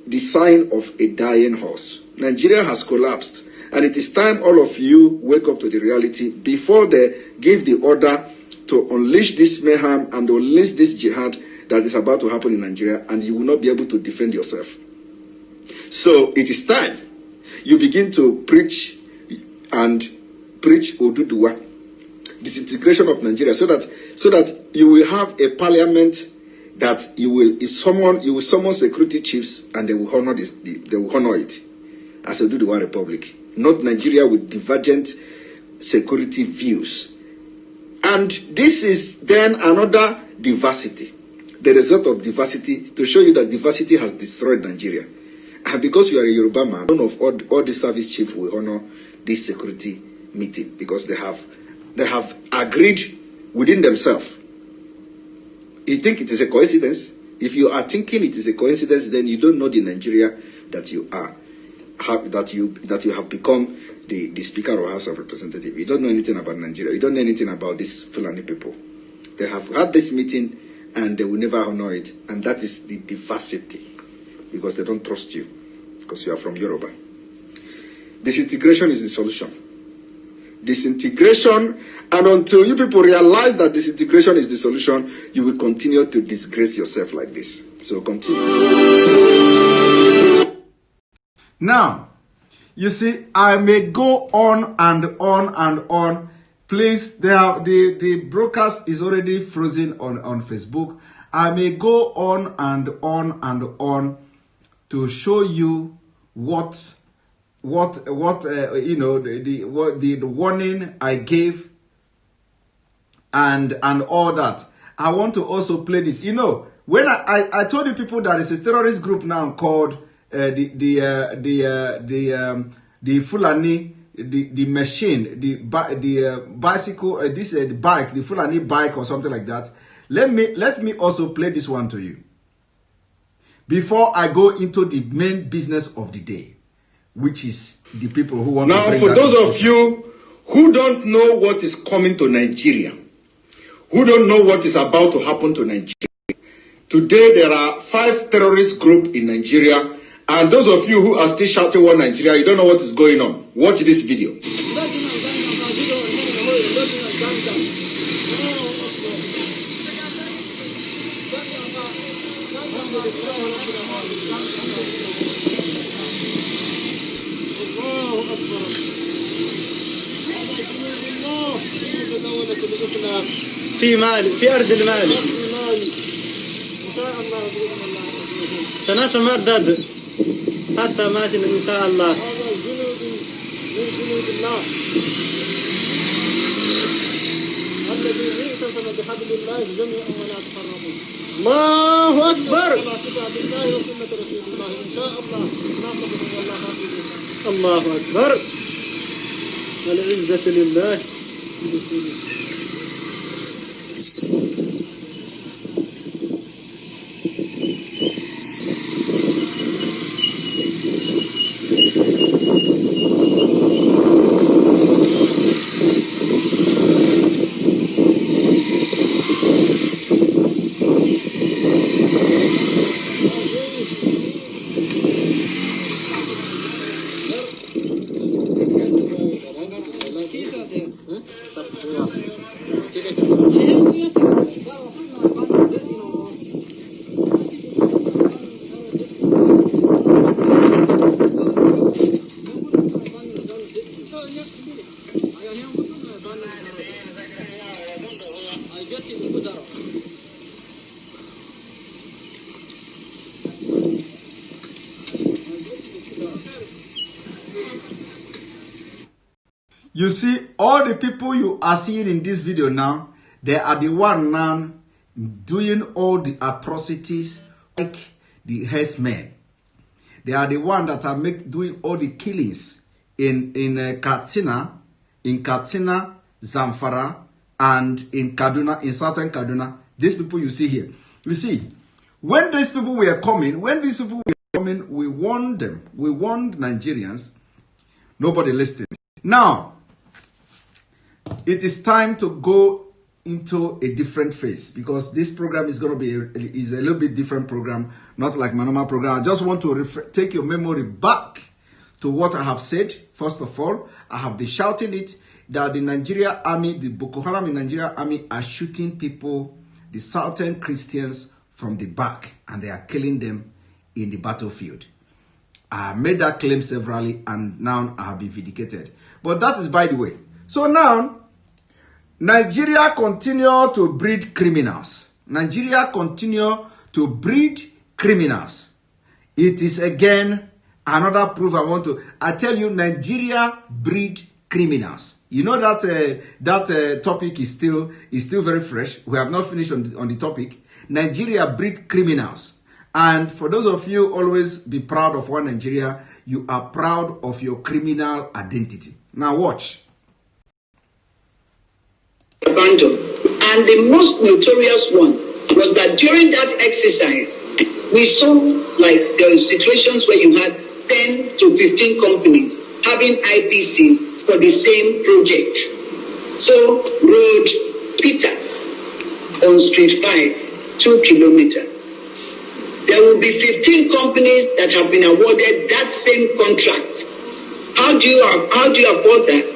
Speaker 1: the sign of a dying horse. Nigeria has collapsed, and it is time all of you wake up to the reality before they give the order to unleash this mayhem and unleash this jihad that is about to happen in Nigeria, and you will not be able to defend yourself. So it is time you begin to preach Oduduwa, disintegration of Nigeria, so that you will have a parliament that you will summon security chiefs, and they will honor it as a Oduduwa Republic, not Nigeria with divergent security views. And this is then another diversity, the result of diversity, to show you that diversity has destroyed Nigeria. And because you are a Yoruba man, none of all the service chiefs will honor this security meeting because they have agreed within themselves. You think it is a coincidence? If you are thinking it is a coincidence, then you don't know the Nigeria that you are, that you have become the Speaker of House of Representatives. You don't know anything about Nigeria. You don't know anything about these Fulani people. They have had this meeting and they will never honor it. And that is the diversity, because they don't trust you, because you are from Yoruba. Disintegration is the solution. Disintegration, and until you people realize that disintegration is the solution, you will continue to disgrace yourself like this. So continue.
Speaker 8: Now, you see, I may go on and on and on. Please, the broadcast is already frozen on Facebook. I may go on and on and on to show you what you know, the warning I gave and all that. I want to also play this. You know, when I told you people that it's a terrorist group now called the Fulani, the machine, the bicycle, the bike, the Fulani bike or something like that. Let me also play this one to you before I go into the main business of the day, which is the people who want
Speaker 1: now,
Speaker 8: to bring
Speaker 1: for those of you who don't know what is coming to Nigeria, who don't know what is about to happen to Nigeria, today there are 5 terrorist groups in Nigeria, and those of you who are still shouting "One Nigeria," you don't know what is going on. Watch this video.
Speaker 5: في مالي في أرض المالي سنتمدد حتى مات إن شاء الله. هذا الذين اعتصموا بحبل الله جميعا ولا تفرقوا. الله أكبر. كتاب الله وسنة رسول الله إن شاء الله ناصركم والله حافظكم. الله أكبر. العزة لله.
Speaker 8: You see, all the people you are seeing in this video now, they are the one now doing all the atrocities like the herdsmen. They are the one that are doing all the killings in Katsina, Zamfara, and in Kaduna, in southern Kaduna. These people you see here. You see, when these people were coming, we warned them. We warned Nigerians. Nobody listened. Now, it is time to go into a different phase because this program is going to be a little bit different program, not like my normal program. I just want to take your memory back to what I have said. First of all, I have been shouting it that the Nigeria army, the Boko Haram in Nigeria army are shooting people, the southern Christians from the back, and they are killing them in the battlefield. I made that claim severally and now I have been vindicated. But that is by the way. So now, Nigeria continue to breed criminals. Nigeria continue to breed criminals. It is again another proof I tell you, Nigeria breed criminals. You know that topic is still very fresh. We have not finished on the topic. Nigeria breed criminals. And for those of you always be proud of one Nigeria, you are proud of your criminal identity. Now watch.
Speaker 9: Abandoned. And the most notorious one was that during that exercise, we saw like there were situations where you had 10 to 15 companies having IPCs for the same project. So, Road Peter on Street 5, 2 kilometers. There will be 15 companies that have been awarded that same contract. How do you afford that?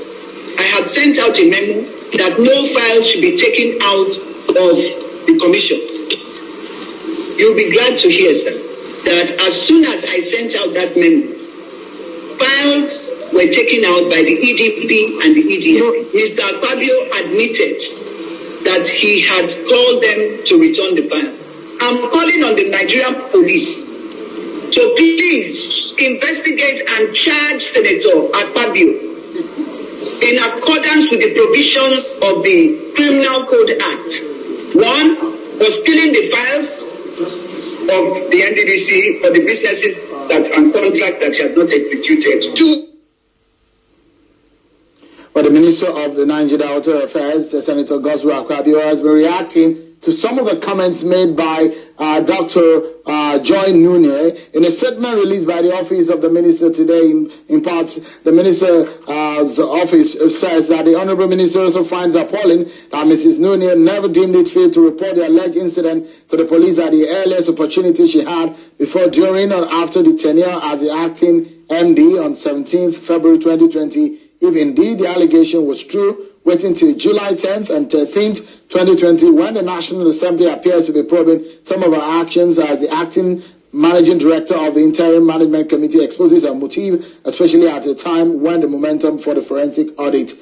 Speaker 9: I had sent out a memo that no file should be taken out of the commission. You'll be glad to hear, sir, that as soon as I sent out that memo, files were taken out by the EDP and the EDF. Mr. Fabio admitted that he had called them to return the files. I'm calling on the Nigerian police to please investigate and charge Senator Akpabio in accordance with the provisions of the Criminal Code Act. 1, for stealing the files of the NDDC for the businesses and contracts that he has not executed. 2,
Speaker 10: but the Minister of the Nigeria Outer Affairs, Senator Godswill Akpabio, has been reacting to some of the comments made by Dr. Joy Nune in a statement released by the office of the minister today. In part, the minister's office says that the Honorable Minister also finds appalling that Mrs. Nune never deemed it fit to report the alleged incident to the police at the earliest opportunity she had before, during, or after the tenure as the acting MD on 17th February 2020. If indeed the allegation was true, waiting till July 10th and 13th, 2020, when the National Assembly appears to be probing some of her actions as the acting managing director of the Interim Management Committee exposes her motive, especially at a time when the momentum for the forensic audit.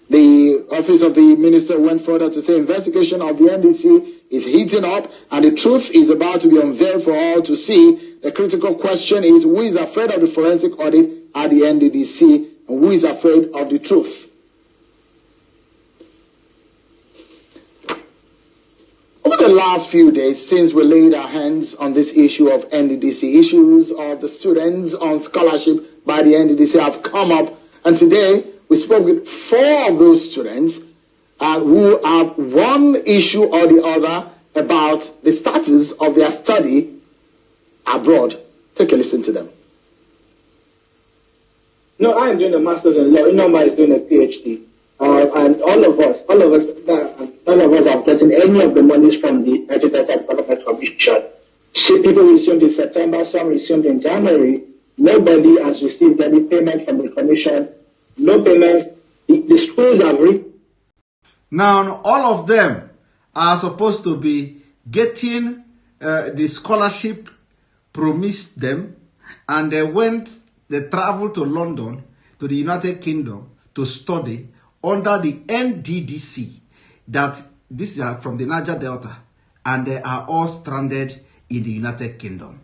Speaker 10: The office of the minister went further to say investigation of the NDC is heating up and the truth is about to be unveiled for all to see. The critical question is, who is afraid of the forensic audit at the NDC and who is afraid of the truth? the last few days since we laid our hands on this issue of NDDC, issues of the students on scholarship by the NDDC have come up. And today we spoke with 4 of those students who have one issue or the other about the status of their study abroad. Take a listen to them.
Speaker 3: No, I am doing a master's in law. Inoma is doing a PhD. And none of us have gotten any of the monies from the Agricultural Development Commission. Some people resumed in September, some resumed in January. Nobody has received any payment from the commission. No payment. The schools have
Speaker 8: Now, all of them are supposed to be getting the scholarship promised them, and they traveled to London, to the United Kingdom, to study under the NDDC, that these are from the Niger Delta, and they are all stranded in the United Kingdom.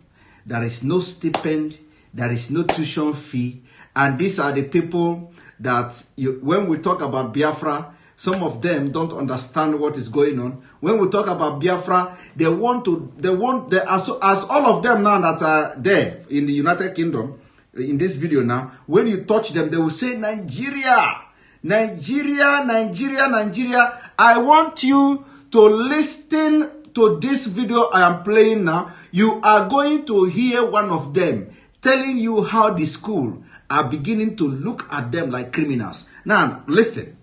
Speaker 8: There is no stipend, there is no tuition fee, and these are the people that, when we talk about Biafra, some of them don't understand what is going on. When we talk about Biafra, as all of them now that are there in the United Kingdom, in this video now, when you touch them, they will say, Nigeria, Nigeria, Nigeria, Nigeria. I want you to listen to this video I am playing now. You are going to hear one of them telling you how the school are beginning to look at them like criminals. Now, listen.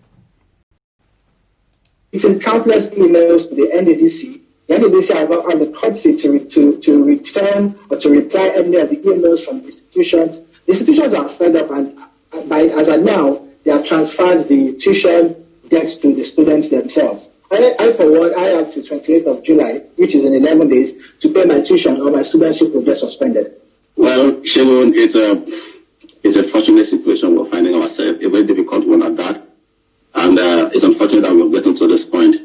Speaker 3: It's in countless emails to the NDDC. The NDDC have not had the courtesy to return or to reply any of the emails from the institutions. The institutions are fed up, and as of now, they have transferred the tuition debt to the students themselves. I for one, I have till 28th of July, which is in 11 days, to pay my tuition, or my studentship will get suspended.
Speaker 11: Well, Shegun, it's a fortunate situation we're finding ourselves, a very difficult one at that. And it's unfortunate that we've gotten to this point.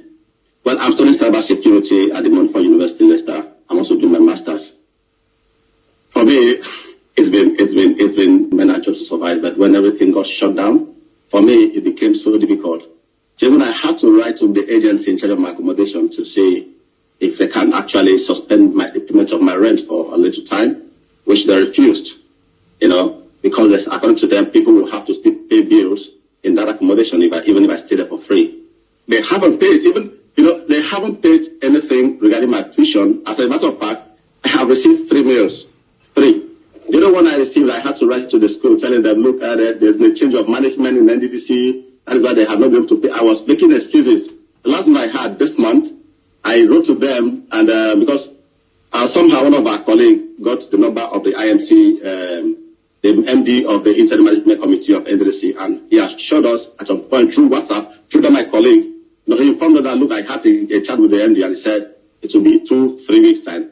Speaker 11: Well, I'm studying cybersecurity at the Montfort University, Leicester. I'm also doing my master's. For me, it's been many jobs to survive, but when everything got shut down, for me, it became so difficult. When I had to write to the agency in charge of my accommodation to say if they can actually suspend the payment of my rent for a little time, which they refused, because according to them, people will have to still pay bills in that accommodation even if I stay there for free. They haven't paid they haven't paid anything regarding my tuition. As a matter of fact, I have received 3 mails. 3. The other one I received, I had to write to the school telling them, look, there's a change of management in NDDC. That is why they have not been able to pay. I was making excuses. The last one I had this month, I wrote to them, and because somehow one of our colleagues got the number of the IMC, the MD of the Interim Management Committee of NDDC, and he assured us at some point through WhatsApp, through my colleague, he informed us that, look, I had a chat with the MD, and he said it will be 2-3 weeks' time.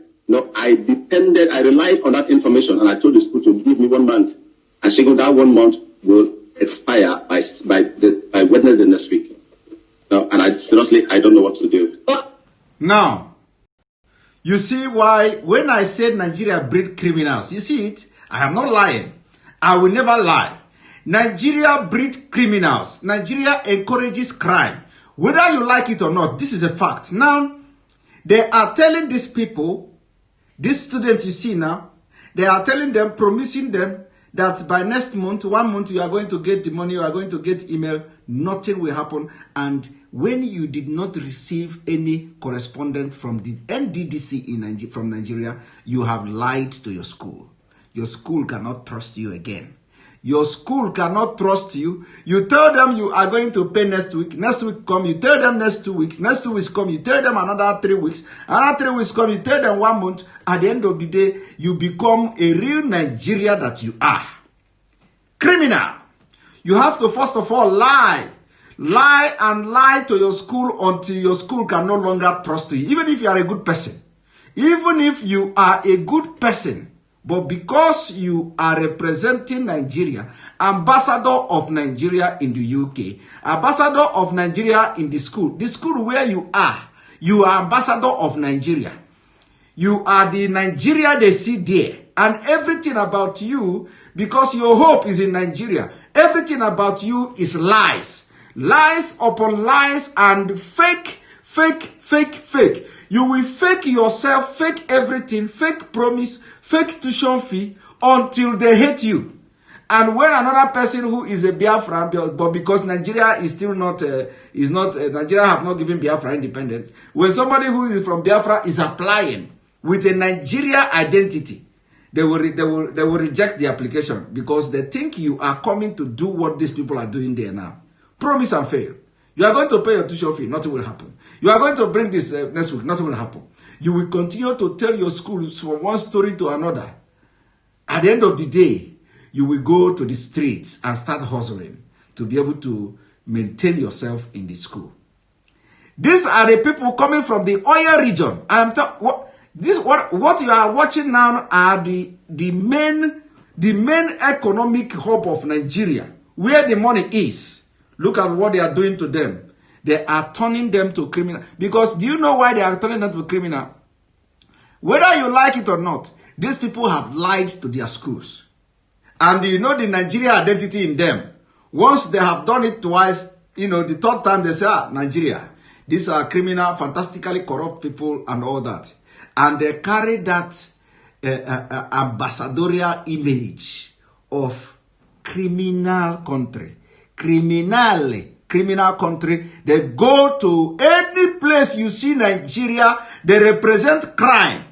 Speaker 11: I relied on that information, and I told the school to give me 1 month. And she goes, that 1 month will expire by Wednesday next week. And I don't know what to do.
Speaker 8: Now, you see why when I said Nigeria breed criminals, you see it? I am not lying. I will never lie. Nigeria breed criminals. Nigeria encourages crime. Whether you like it or not, this is a fact. Now, they are telling these people, these students you see now, they are telling them, promising them that by next month, 1 month, you are going to get the money, you are going to get email, nothing will happen. And when you did not receive any correspondence from the NDDC from Nigeria, you have lied to your school. Your school cannot trust you again. Your school cannot trust you. You tell them you are going to pay next week. Next week come, you tell them next 2 weeks. Next 2 weeks come, you tell them another 3 weeks. Another 3 weeks come, you tell them 1 month. At the end of the day, you become a real Nigeria that you are. Criminal. You have to first of all lie. Lie and lie to your school until your school can no longer trust you. Even if you are a good person. Even if you are a good person. But because you are representing Nigeria, ambassador of Nigeria in the UK, ambassador of Nigeria in the school where you are ambassador of Nigeria. You are the Nigeria they see there. And everything about you, because your hope is in Nigeria, everything about you is lies. Lies upon lies and fake. You will fake yourself, fake everything, fake promise, fake tuition fee until they hate you. And when another person who is a Biafra, but because Nigeria is still not, Nigeria have not given Biafra independence. When somebody who is from Biafra is applying with a Nigeria identity, they will reject the application because they think you are coming to do what these people are doing there now. Promise and fail. You are going to pay your tuition fee, nothing will happen. You are going to bring this next week, nothing will happen. You will continue to tell your schools from one story to another. At the end of the day, you will go to the streets and start hustling to be able to maintain yourself in the school. These are the people coming from the oil region. What you are watching now are the main economic hub of Nigeria, where the money is. Look at what they are doing to them. They are turning them to criminal. Because do you know why they are turning them to criminal? Whether you like it or not, these people have lied to their schools. And you know the Nigeria identity in them. Once they have done it twice, the third time they say, Nigeria, these are criminal, fantastically corrupt people and all that. And they carry that ambassadorial image of criminal country. Criminal country. They go to any place you see Nigeria, they represent crime.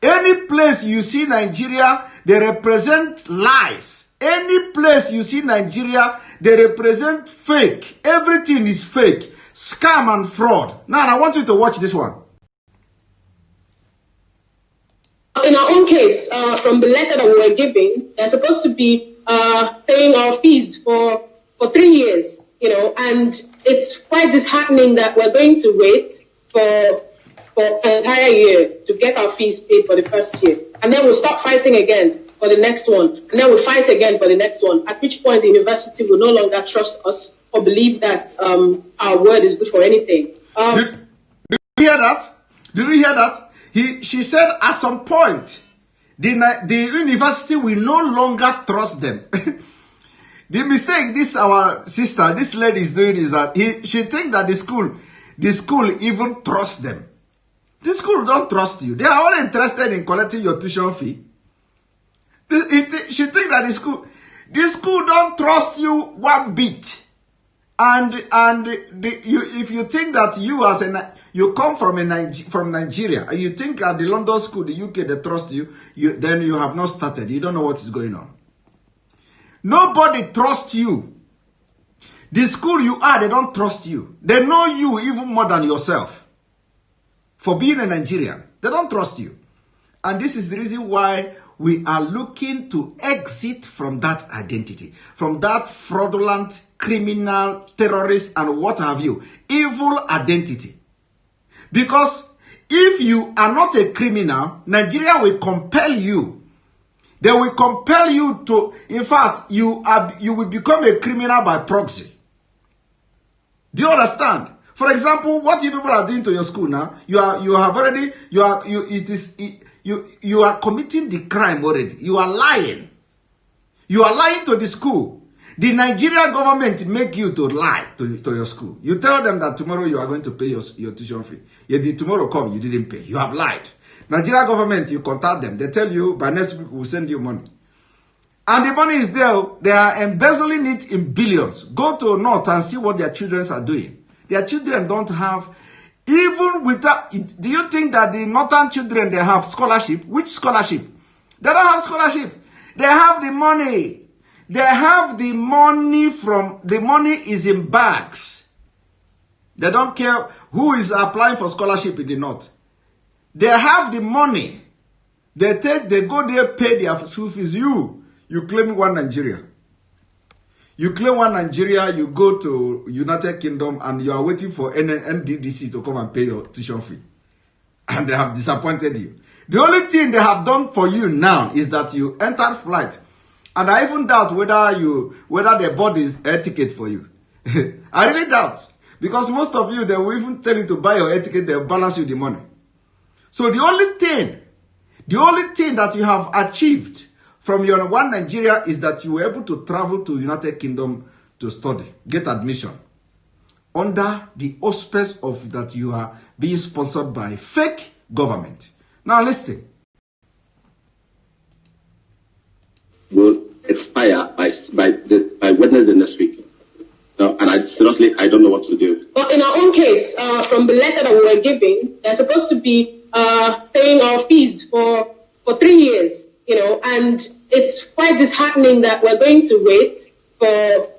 Speaker 8: Any place you see Nigeria, they represent lies. Any place you see Nigeria, they represent fake. Everything is fake. Scam and fraud. Now, I want you to watch this one.
Speaker 12: In our own case, from the letter that we were given, they're supposed to be paying our fees for 3 years, and it's quite disheartening that we're going to wait for an entire year to get our fees paid for the first year. And then we'll start fighting again for the next one. And then we'll fight again for the next one, at which point the university will no longer trust us or believe that our word is good for anything.
Speaker 8: Did you hear that? Did you hear that? She said at some point, the university will no longer trust them. The mistake our sister, this lady is doing is that she thinks that the school even trusts them. The school don't trust you. They are all interested in collecting your tuition fee. She thinks that the school don't trust you one bit. If you think that you come from Nigeria, and you think at the London school, the UK, they trust you, then you have not started. You don't know what is going on. Nobody trusts you. The school you are, they don't trust you. They know you even more than yourself. For being a Nigerian, they don't trust you. And this is the reason why we are looking to exit from that identity, from that fraudulent, criminal, terrorist, and what have you, evil identity. Because if you are not a criminal, Nigeria will compel you. They will compel you to, in fact, you will become a criminal by proxy. Do you understand? For example, what you people are doing to your school now, you are committing the crime already. You are lying. You are lying to the school. The Nigerian government make you to lie to your school. You tell them that tomorrow you are going to pay your tuition fee. Yet tomorrow come, you didn't pay. You have lied. Nigerian government, you contact them. They tell you by next week we'll send you money. And the money is there. They are embezzling it in billions. Go to North and see what their children are doing. Their children don't have, even without, do you think that the Northern children, they have scholarship? Which scholarship? They don't have scholarship. They have the money. They have the money the money is in bags. They don't care who is applying for scholarship in the North. They have the money. They go there, pay their school fees. You claim one Nigeria. You claim one Nigeria, you go to United Kingdom and you are waiting for NDDC to come and pay your tuition fee. And they have disappointed you. The only thing they have done for you now is that you entered flight. And I even doubt whether they bought the air ticket for you. I really doubt. Because most of you, they will even tell you to buy your air ticket, they'll balance you the money. So the only thing that you have achieved from your one Nigeria is that you were able to travel to United Kingdom to study, get admission. under the auspice of that you are being sponsored by fake government. Now listen.
Speaker 11: Will expire by Wednesday next week. No, and I don't know what to do.
Speaker 12: Well, in our own case, from the letter that we were giving, they're supposed to be paying our fees for 3 years, and it's quite disheartening that we're going to wait for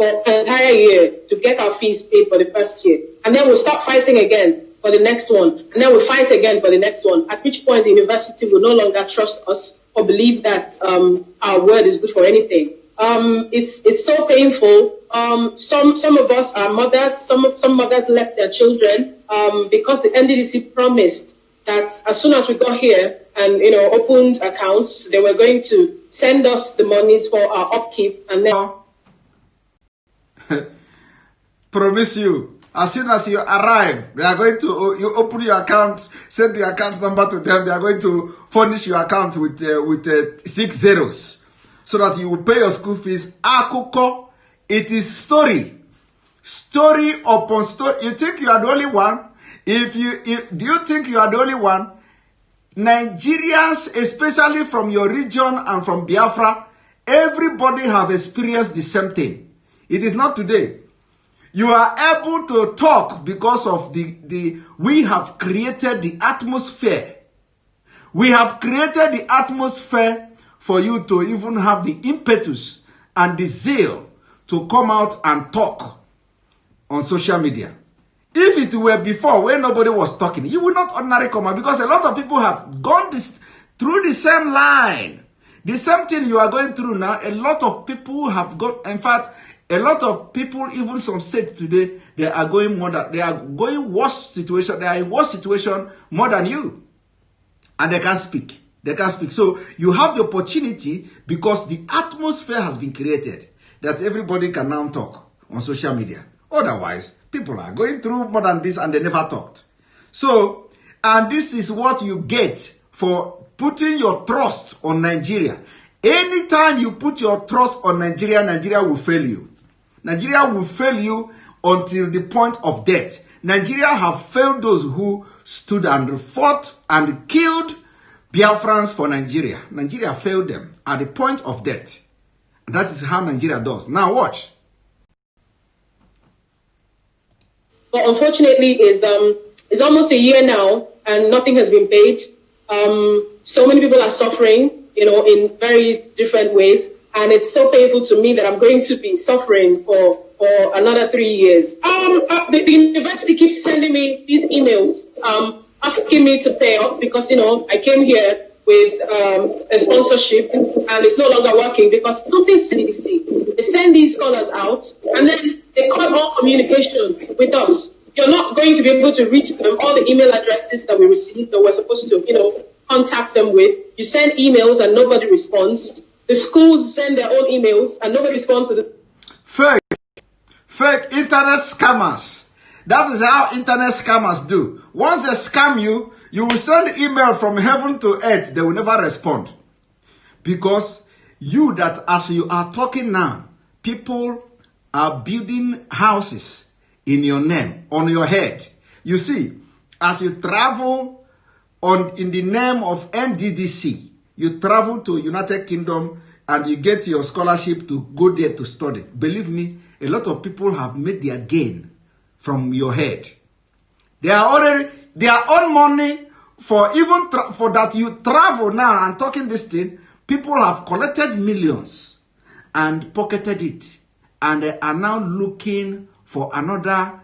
Speaker 12: an entire year to get our fees paid for the first year. And then we'll start fighting again for the next one. And then we'll fight again for the next one, at which point the university will no longer trust us or believe that our word is good for anything. It's so painful. Some of us are mothers. Some mothers left their children because the NDDC promised that as soon as we got here and opened accounts, they were going to send us the monies for our upkeep, and then
Speaker 8: promise you, as soon as you arrive, they are going to you open your account, send the account number to them. They are going to furnish your account with 6 zeros, so that you will pay your school fees. Akuko, it is story upon story. You think you are the only one? Do you think you are the only one? Nigerians, especially from your region and from Biafra, everybody have experienced the same thing. It is not today. You are able to talk because of we have created the atmosphere. We have created the atmosphere for you to even have the impetus and the zeal to come out and talk on social media. If it were before, when nobody was talking, you would not ordinarily come out, because a lot of people have gone through the same line. The same thing you are going through now, a lot of people have got, in fact, a lot of people, even some states today, they are going worse situation. They are in worse situation more than you. And they can't speak. They can't speak. So you have the opportunity, because the atmosphere has been created, that everybody can now talk on social media. Otherwise, people are going through more than this and they never talked. So, and this is what you get for putting your trust on Nigeria. Anytime you put your trust on Nigeria, Nigeria will fail you. Nigeria will fail you until the point of death. Nigeria have failed those who stood and fought and killed Biafrans for Nigeria. Nigeria failed them at the point of death. And that is how Nigeria does. Now watch.
Speaker 12: But unfortunately, it's almost a year now, and nothing has been paid. So many people are suffering, in very different ways, and it's so painful to me that I'm going to be suffering for another 3 years. The university keeps sending me these emails, asking me to pay up because I came here with a sponsorship, and it's no longer working because something's CDC. They send these scholars out, and then they cut all communication with us. You're not going to be able to reach them. All the email addresses that we received that we're supposed to, contact them with. You send emails and nobody responds. The schools send their own emails and nobody responds to the
Speaker 8: fake internet scammers. That is how internet scammers do. Once they scam you, you will send email from heaven to earth. They will never respond. Because you, that as you are talking now, people are building houses in your name, on your head. You see, as you travel in the name of NDDC, you travel to United Kingdom and you get your scholarship to go there to study. Believe me, a lot of people have made their gain from your head. They are already, their own money for even for that you travel now and talking this thing, people have collected millions and pocketed it. And they are now looking for another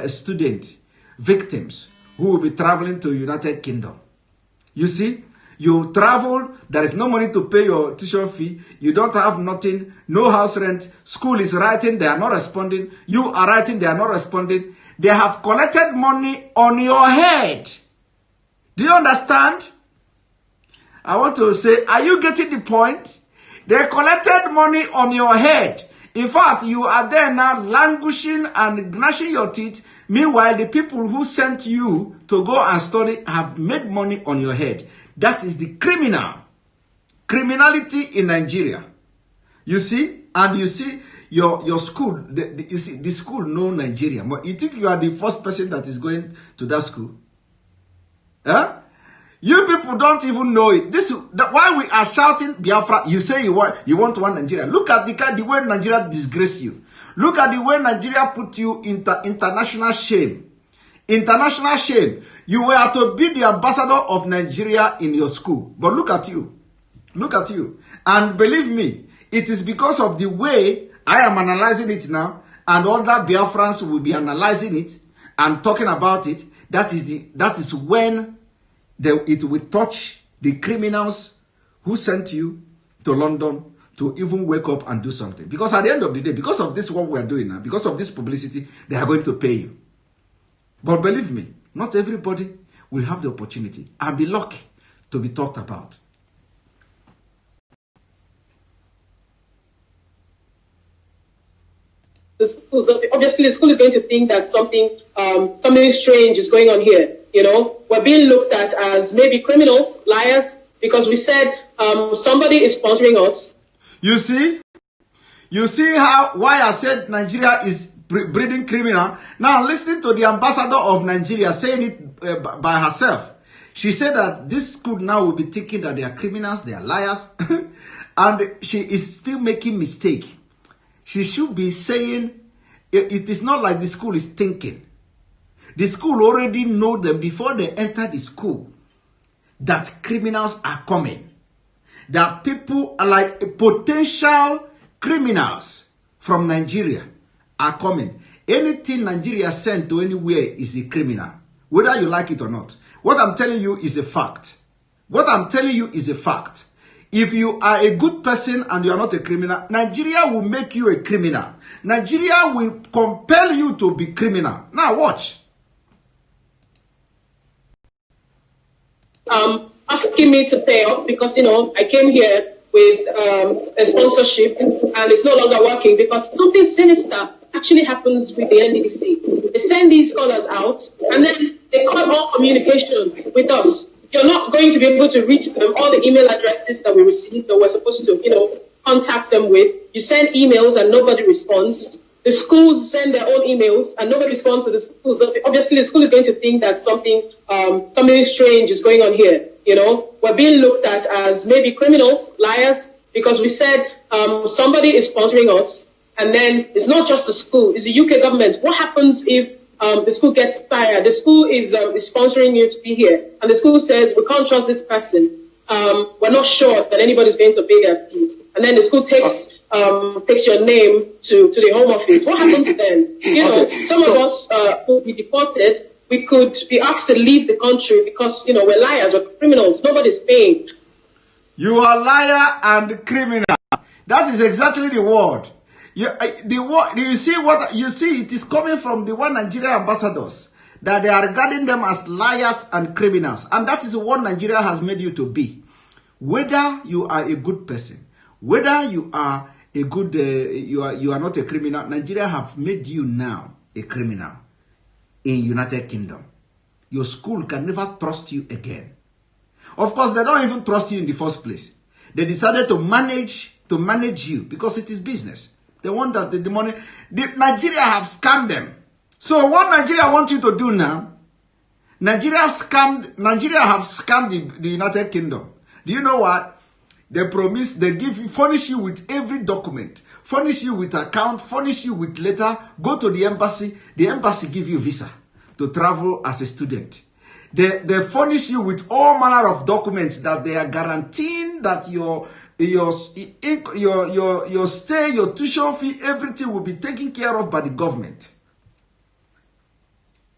Speaker 8: student, victims, who will be traveling to United Kingdom. You see, you travel, there is no money to pay your tuition fee, you don't have nothing, no house rent, school is writing, they are not responding, you are writing, they are not responding. They have collected money on your head. Do you understand? I want to say, are you getting the point? They collected money on your head. In fact, you are there now languishing and gnashing your teeth. Meanwhile, the people who sent you to go and study have made money on your head. That is the criminality in Nigeria. You see? And you see, your school, you see, the school know Nigeria. But you think you are the first person that is going to that school? Huh? You people don't even know it. Why we are shouting Biafra, you say you want one Nigeria. Look at the way Nigeria disgrace you. Look at the way Nigeria put you into international shame. International shame. You were to be the ambassador of Nigeria in your school. But look at you. Look at you. And believe me, it is because of the way I am analyzing it now, and other Biafrans will be analyzing it and talking about it. That is when it will touch the criminals who sent you to London to even wake up and do something. Because at the end of the day, because of this what we are doing now, because of this publicity, they are going to pay you. But believe me, not everybody will have the opportunity and be lucky to be talked about.
Speaker 12: Obviously, the school is going to think that something strange is going on here. You know, we're being looked at as maybe criminals, liars, because we said somebody is sponsoring us. You see why I said Nigeria is breeding criminal. Now, listening to the ambassador of Nigeria saying it by herself. She said that this school now will be thinking that they are criminals, they are liars, and she is still making mistake. She should be saying, it is not like the school is thinking. The school already know them before they enter the school, that criminals are coming. That people are like potential criminals from Nigeria are coming. Anything Nigeria sent to anywhere is a criminal, whether you like it or not. What I'm telling you is a fact. What I'm telling you is a fact. If you are a good person and you are not a criminal, Nigeria will make you a criminal. Nigeria will compel you to be criminal. Now watch. Asking me to pay off because, you know, I came here with a sponsorship and it's no longer working because something sinister actually happens with the NDDC. They send these scholars out and then they cut all communication with us. You're not going to be able to reach them, all the email addresses that we received that we're supposed to, you know, contact them with. You send emails and nobody responds. The schools send their own emails and nobody responds to the schools. Obviously, the school is going to think that something strange is going on here. You know, we're being looked at as maybe criminals, liars, because we said somebody is sponsoring us. And then it's not just the school, it's the UK government. What happens if the school gets tired? The school is sponsoring you to be here. And the school says, we can't trust this person. We're not sure that anybody's going to pay their fees. And then the school takes your name to the Home Office. What happens then? You know, some of us will be deported. We could be asked to leave the country because, you know, we're liars, we're criminals. Nobody's paying.
Speaker 8: You are liar and criminal. That is exactly the word. You see what you see? It is coming from the one Nigeria ambassadors that they are regarding them as liars and criminals, and that is what Nigeria has made you to be. Whether you are a good person, whether you are a good, you are not a criminal, Nigeria have made you now a criminal in United Kingdom. Your school can never trust you again. Of course, they don't even trust you in the first place. They decided to manage you because it is business. They want that the money. Nigeria have scammed them. So what Nigeria wants you to do now? Nigeria have scammed the United Kingdom. Do you know what? They promise, furnish you with every document, furnish you with account, furnish you with letter, go to the embassy give you visa to travel as a student. They furnish you with all manner of documents that they are guaranteeing that your stay, your tuition fee, everything will be taken care of by the government.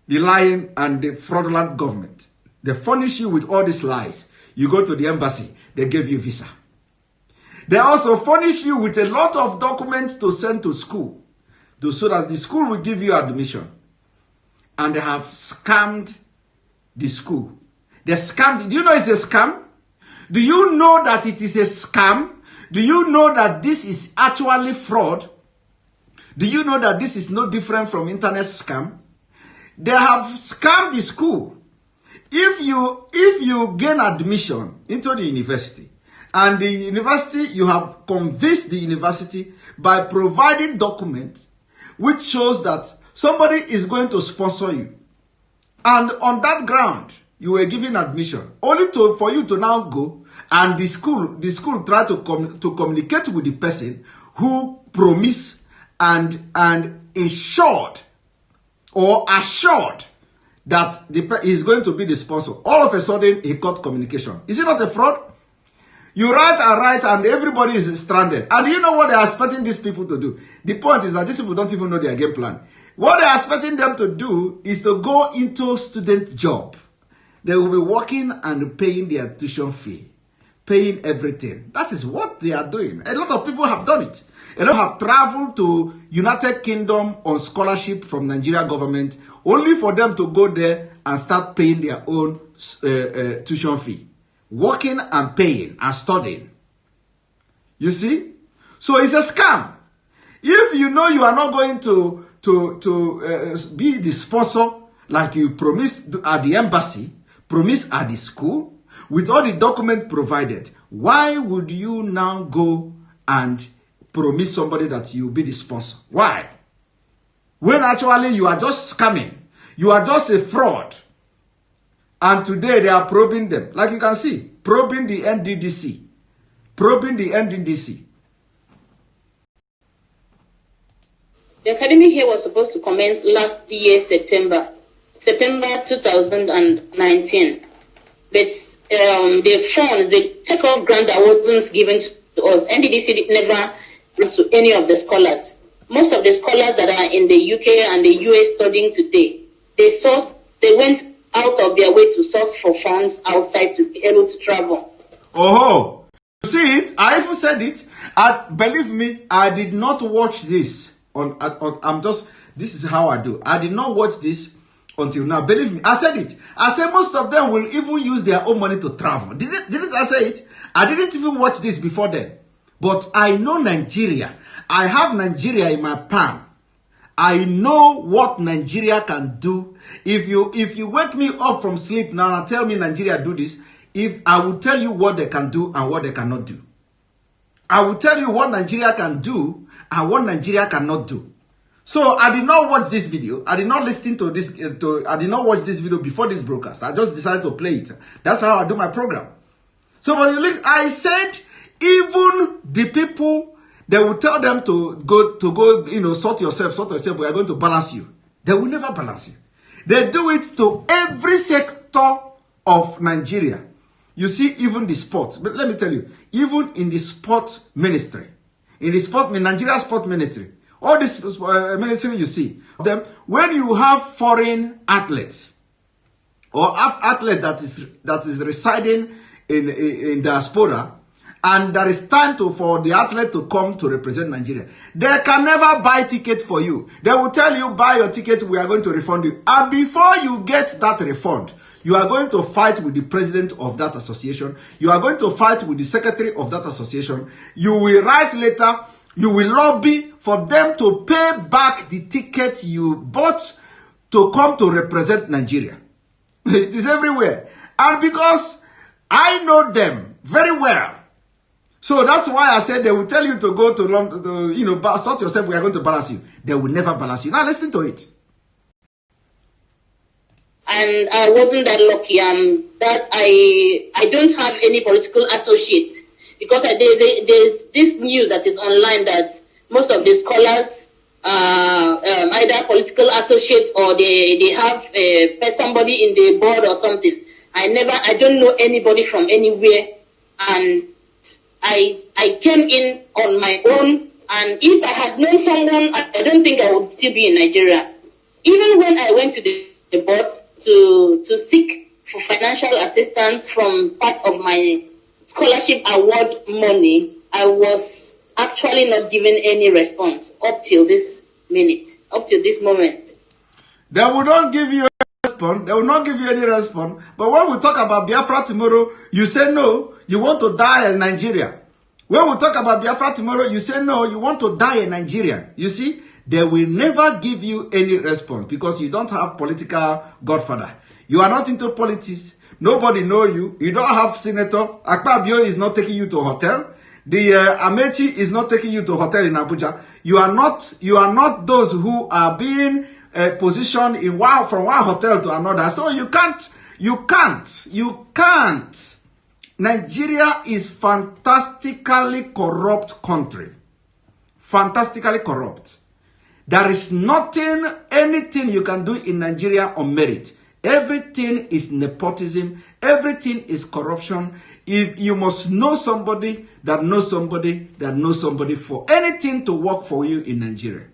Speaker 8: The lying and the fraudulent government. They furnish you with all these lies. You go to the embassy, they give you visa. They also furnish you with a lot of documents to send to school, so that the school will give you admission. And they have scammed the school. They scammed. Do you know it's a scam? Do you know that it is a scam? Do you know that this is actually fraud? Do you know that this is no different from internet scam? They have scammed the school. If you gain admission into the university And the university, you have convinced the university by providing documents which shows that somebody is going to sponsor you. And on that ground, you were given admission. Only for you to now go and the school try to communicate with the person who promised and ensured or assured that he's going to be the sponsor. All of a sudden, he cut communication. Is it not a fraud? You write and everybody is stranded. And you know what they are expecting these people to do? The point is that these people don't even know their game plan. What they are expecting them to do is to go into student job. They will be working and paying their tuition fee, paying everything. That is what they are doing. A lot of people have done it. A lot have traveled to United Kingdom on scholarship from Nigeria government, only for them to go there and start paying their own tuition fee. Working and paying and studying. You see? So it's a scam. If you know you are not going to be the sponsor like you promised at the embassy, promised at the school, with all the documents provided, why would you now go and promise somebody that you will be the sponsor? Why? When actually you are just scamming. You are just a fraud. And today they are probing them. Like you can see, probing the NDDC. Probing the NDDC.
Speaker 13: The academy here was supposed to commence last year, September 2019. But the funds, the take-off grant that wasn't given to us, NDDC never went to any of the scholars. Most of the scholars that are in the UK and the US studying today, they went out of their way to source for funds outside to be able to travel.
Speaker 8: Oh, you see it? I even said it. Believe me, I did not watch this. This is how I do. I did not watch this until now. Believe me, I said it. I said most of them will even use their own money to travel. Didn't I say it? I didn't even watch this before then. But I know Nigeria. I have Nigeria in my palm. I know what Nigeria can do. If you wake me up from sleep now and tell me Nigeria do this, I will tell you what they can do and what they cannot do. I will tell you what Nigeria can do and what Nigeria cannot do. So I did not watch this video. I did not listen to this. I did not watch this video before this broadcast. I just decided to play it. That's how I do my program. So I said even the people, they will tell them to go, sort yourself, we are going to balance you. They will never balance you. They do it to every sector of Nigeria. You see, even the sport. But let me tell you, even in the sport ministry, Nigeria sport ministry, all this ministry you see, them when you have foreign athletes or athlete that is residing in diaspora, and there is time for the athlete to come to represent Nigeria, they can never buy ticket for you. They will tell you, buy your ticket, we are going to refund you. And before you get that refund, you are going to fight with the president of that association. You are going to fight with the secretary of that association. You will write letter. You will lobby for them to pay back the ticket you bought to come to represent Nigeria. It is everywhere. And because I know them very well, so that's why I said they will tell you to go to London, sort yourself, we are going to balance you. They will never balance you. Now listen to it.
Speaker 13: And I wasn't that lucky that I don't have any political associate, because there's this news that is online that most of the scholars either political associates or they have somebody in the board or something. I don't know anybody from anywhere, and I came in on my own, and if I had known someone, I don't think I would still be in Nigeria. Even when I went to the board to seek for financial assistance from part of my scholarship award money, I was actually not given any response up till this moment.
Speaker 8: They will not give you a response. They will not give you any response. But when we talk about Biafra tomorrow, you say no, you want to die in Nigeria. When we talk about Biafra tomorrow, you say no, you want to die in Nigeria. You see, they will never give you any response because you don't have political godfather. You are not into politics. Nobody know you. You don't have senator. Ekpa Biafra is not taking you to a hotel. The Amechi is not taking you to a hotel in Abuja. You are not those who are being positioned in from one hotel to another. So you can't. Nigeria is fantastically corrupt country. Fantastically corrupt. There is anything you can do in Nigeria on merit. Everything is nepotism. Everything is corruption. If you must know somebody that knows somebody that knows somebody for anything to work for you in Nigeria.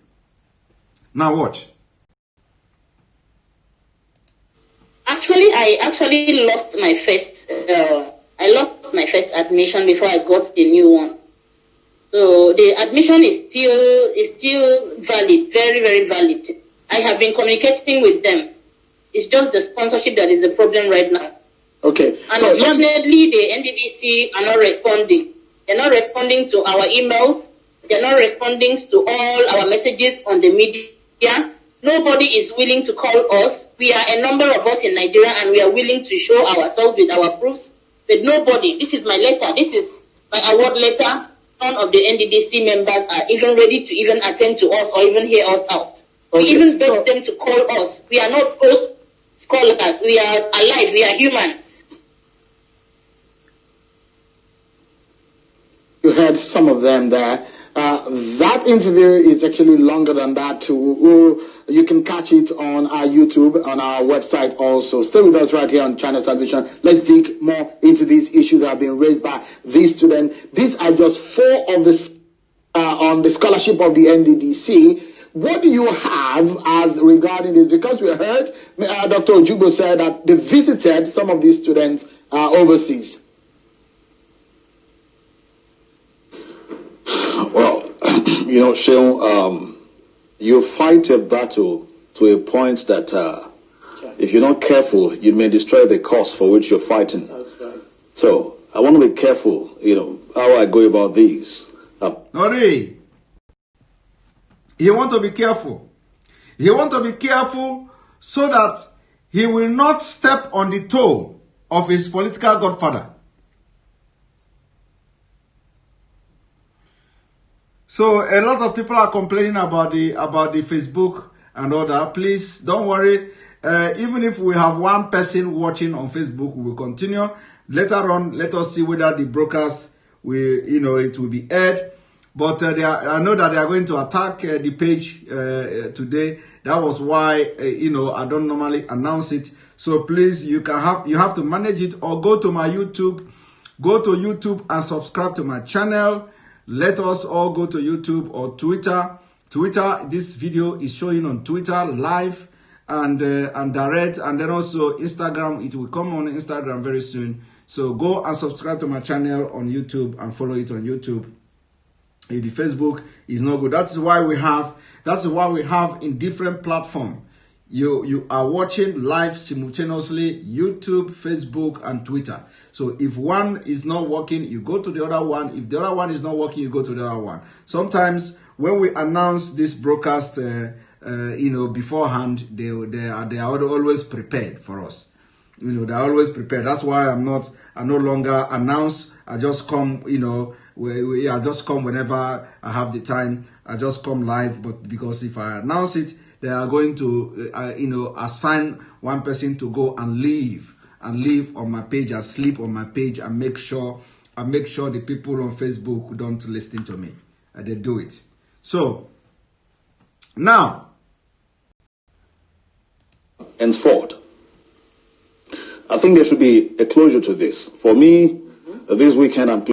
Speaker 8: Now watch.
Speaker 13: Actually, I lost my first. I lost my first admission before I got the new one. So the admission is still valid, very, very valid. I have been communicating with them. It's just the sponsorship that is the problem right now.
Speaker 10: Okay.
Speaker 13: And so unfortunately, the NDDC are not responding. They're not responding to our emails. They're not responding to all our messages on the media. Nobody is willing to call us. We are a number of us in Nigeria, and we are willing to show ourselves with our proofs. But nobody. This is my letter. This is my award letter. None of the NDDC members are even ready to even attend to us or even hear us out. Okay. We even begged them to call us. We are not post scholars. We are alive. We are humans.
Speaker 10: You heard some of them there. That interview is actually longer than that too. You can catch it on our YouTube, on our website also. Stay with us right here on China's Television. Let's dig more into these issues that have been raised by these students. These are just 4 of the on the scholarship of the NDDC. What do you have as regarding this? Because we heard Dr. Ojugbo said that they visited some of these students overseas.
Speaker 14: Well, you know, Sheon, you fight a battle to a point that if you're not careful, you may destroy the cause for which you're fighting. That's right. So I want to be careful, you know, how I go about these.
Speaker 8: Nori, he want to be careful. He want to be careful so that he will not step on the toe of his political godfather. So a lot of people are complaining about the Facebook and all that. Please don't worry. Even if we have one person watching on Facebook, we will continue. Later on, let us see whether the broadcast will, you know, it will be aired. But I know that they are going to attack the page today. That was why you know, I don't normally announce it. So please, you have to manage it, or go to my YouTube. Go to YouTube and subscribe to my channel. Let us all go to YouTube or Twitter. Twitter, this video is showing on Twitter live and direct, and then also Instagram. It will come on Instagram very soon. So go and subscribe to my channel on YouTube and follow it on YouTube. If the Facebook is not good, that's why we have in different platforms. You are watching live simultaneously YouTube, Facebook, and Twitter. So if one is not working, you go to the other one. If the other one is not working, you go to the other one. Sometimes when we announce this broadcast, you know, beforehand, they are always prepared for us. You know, they're always prepared. That's why I no longer announce. I just come, you know, I just come whenever I have the time. I just come live. But because if I announce it, they are going to, you know, assign one person to go and leave on my page, and sleep on my page, and make sure the people on Facebook who don't listen to me, they do it. So now,
Speaker 14: henceforth, I think there should be a closure to this. For me, this weekend I'm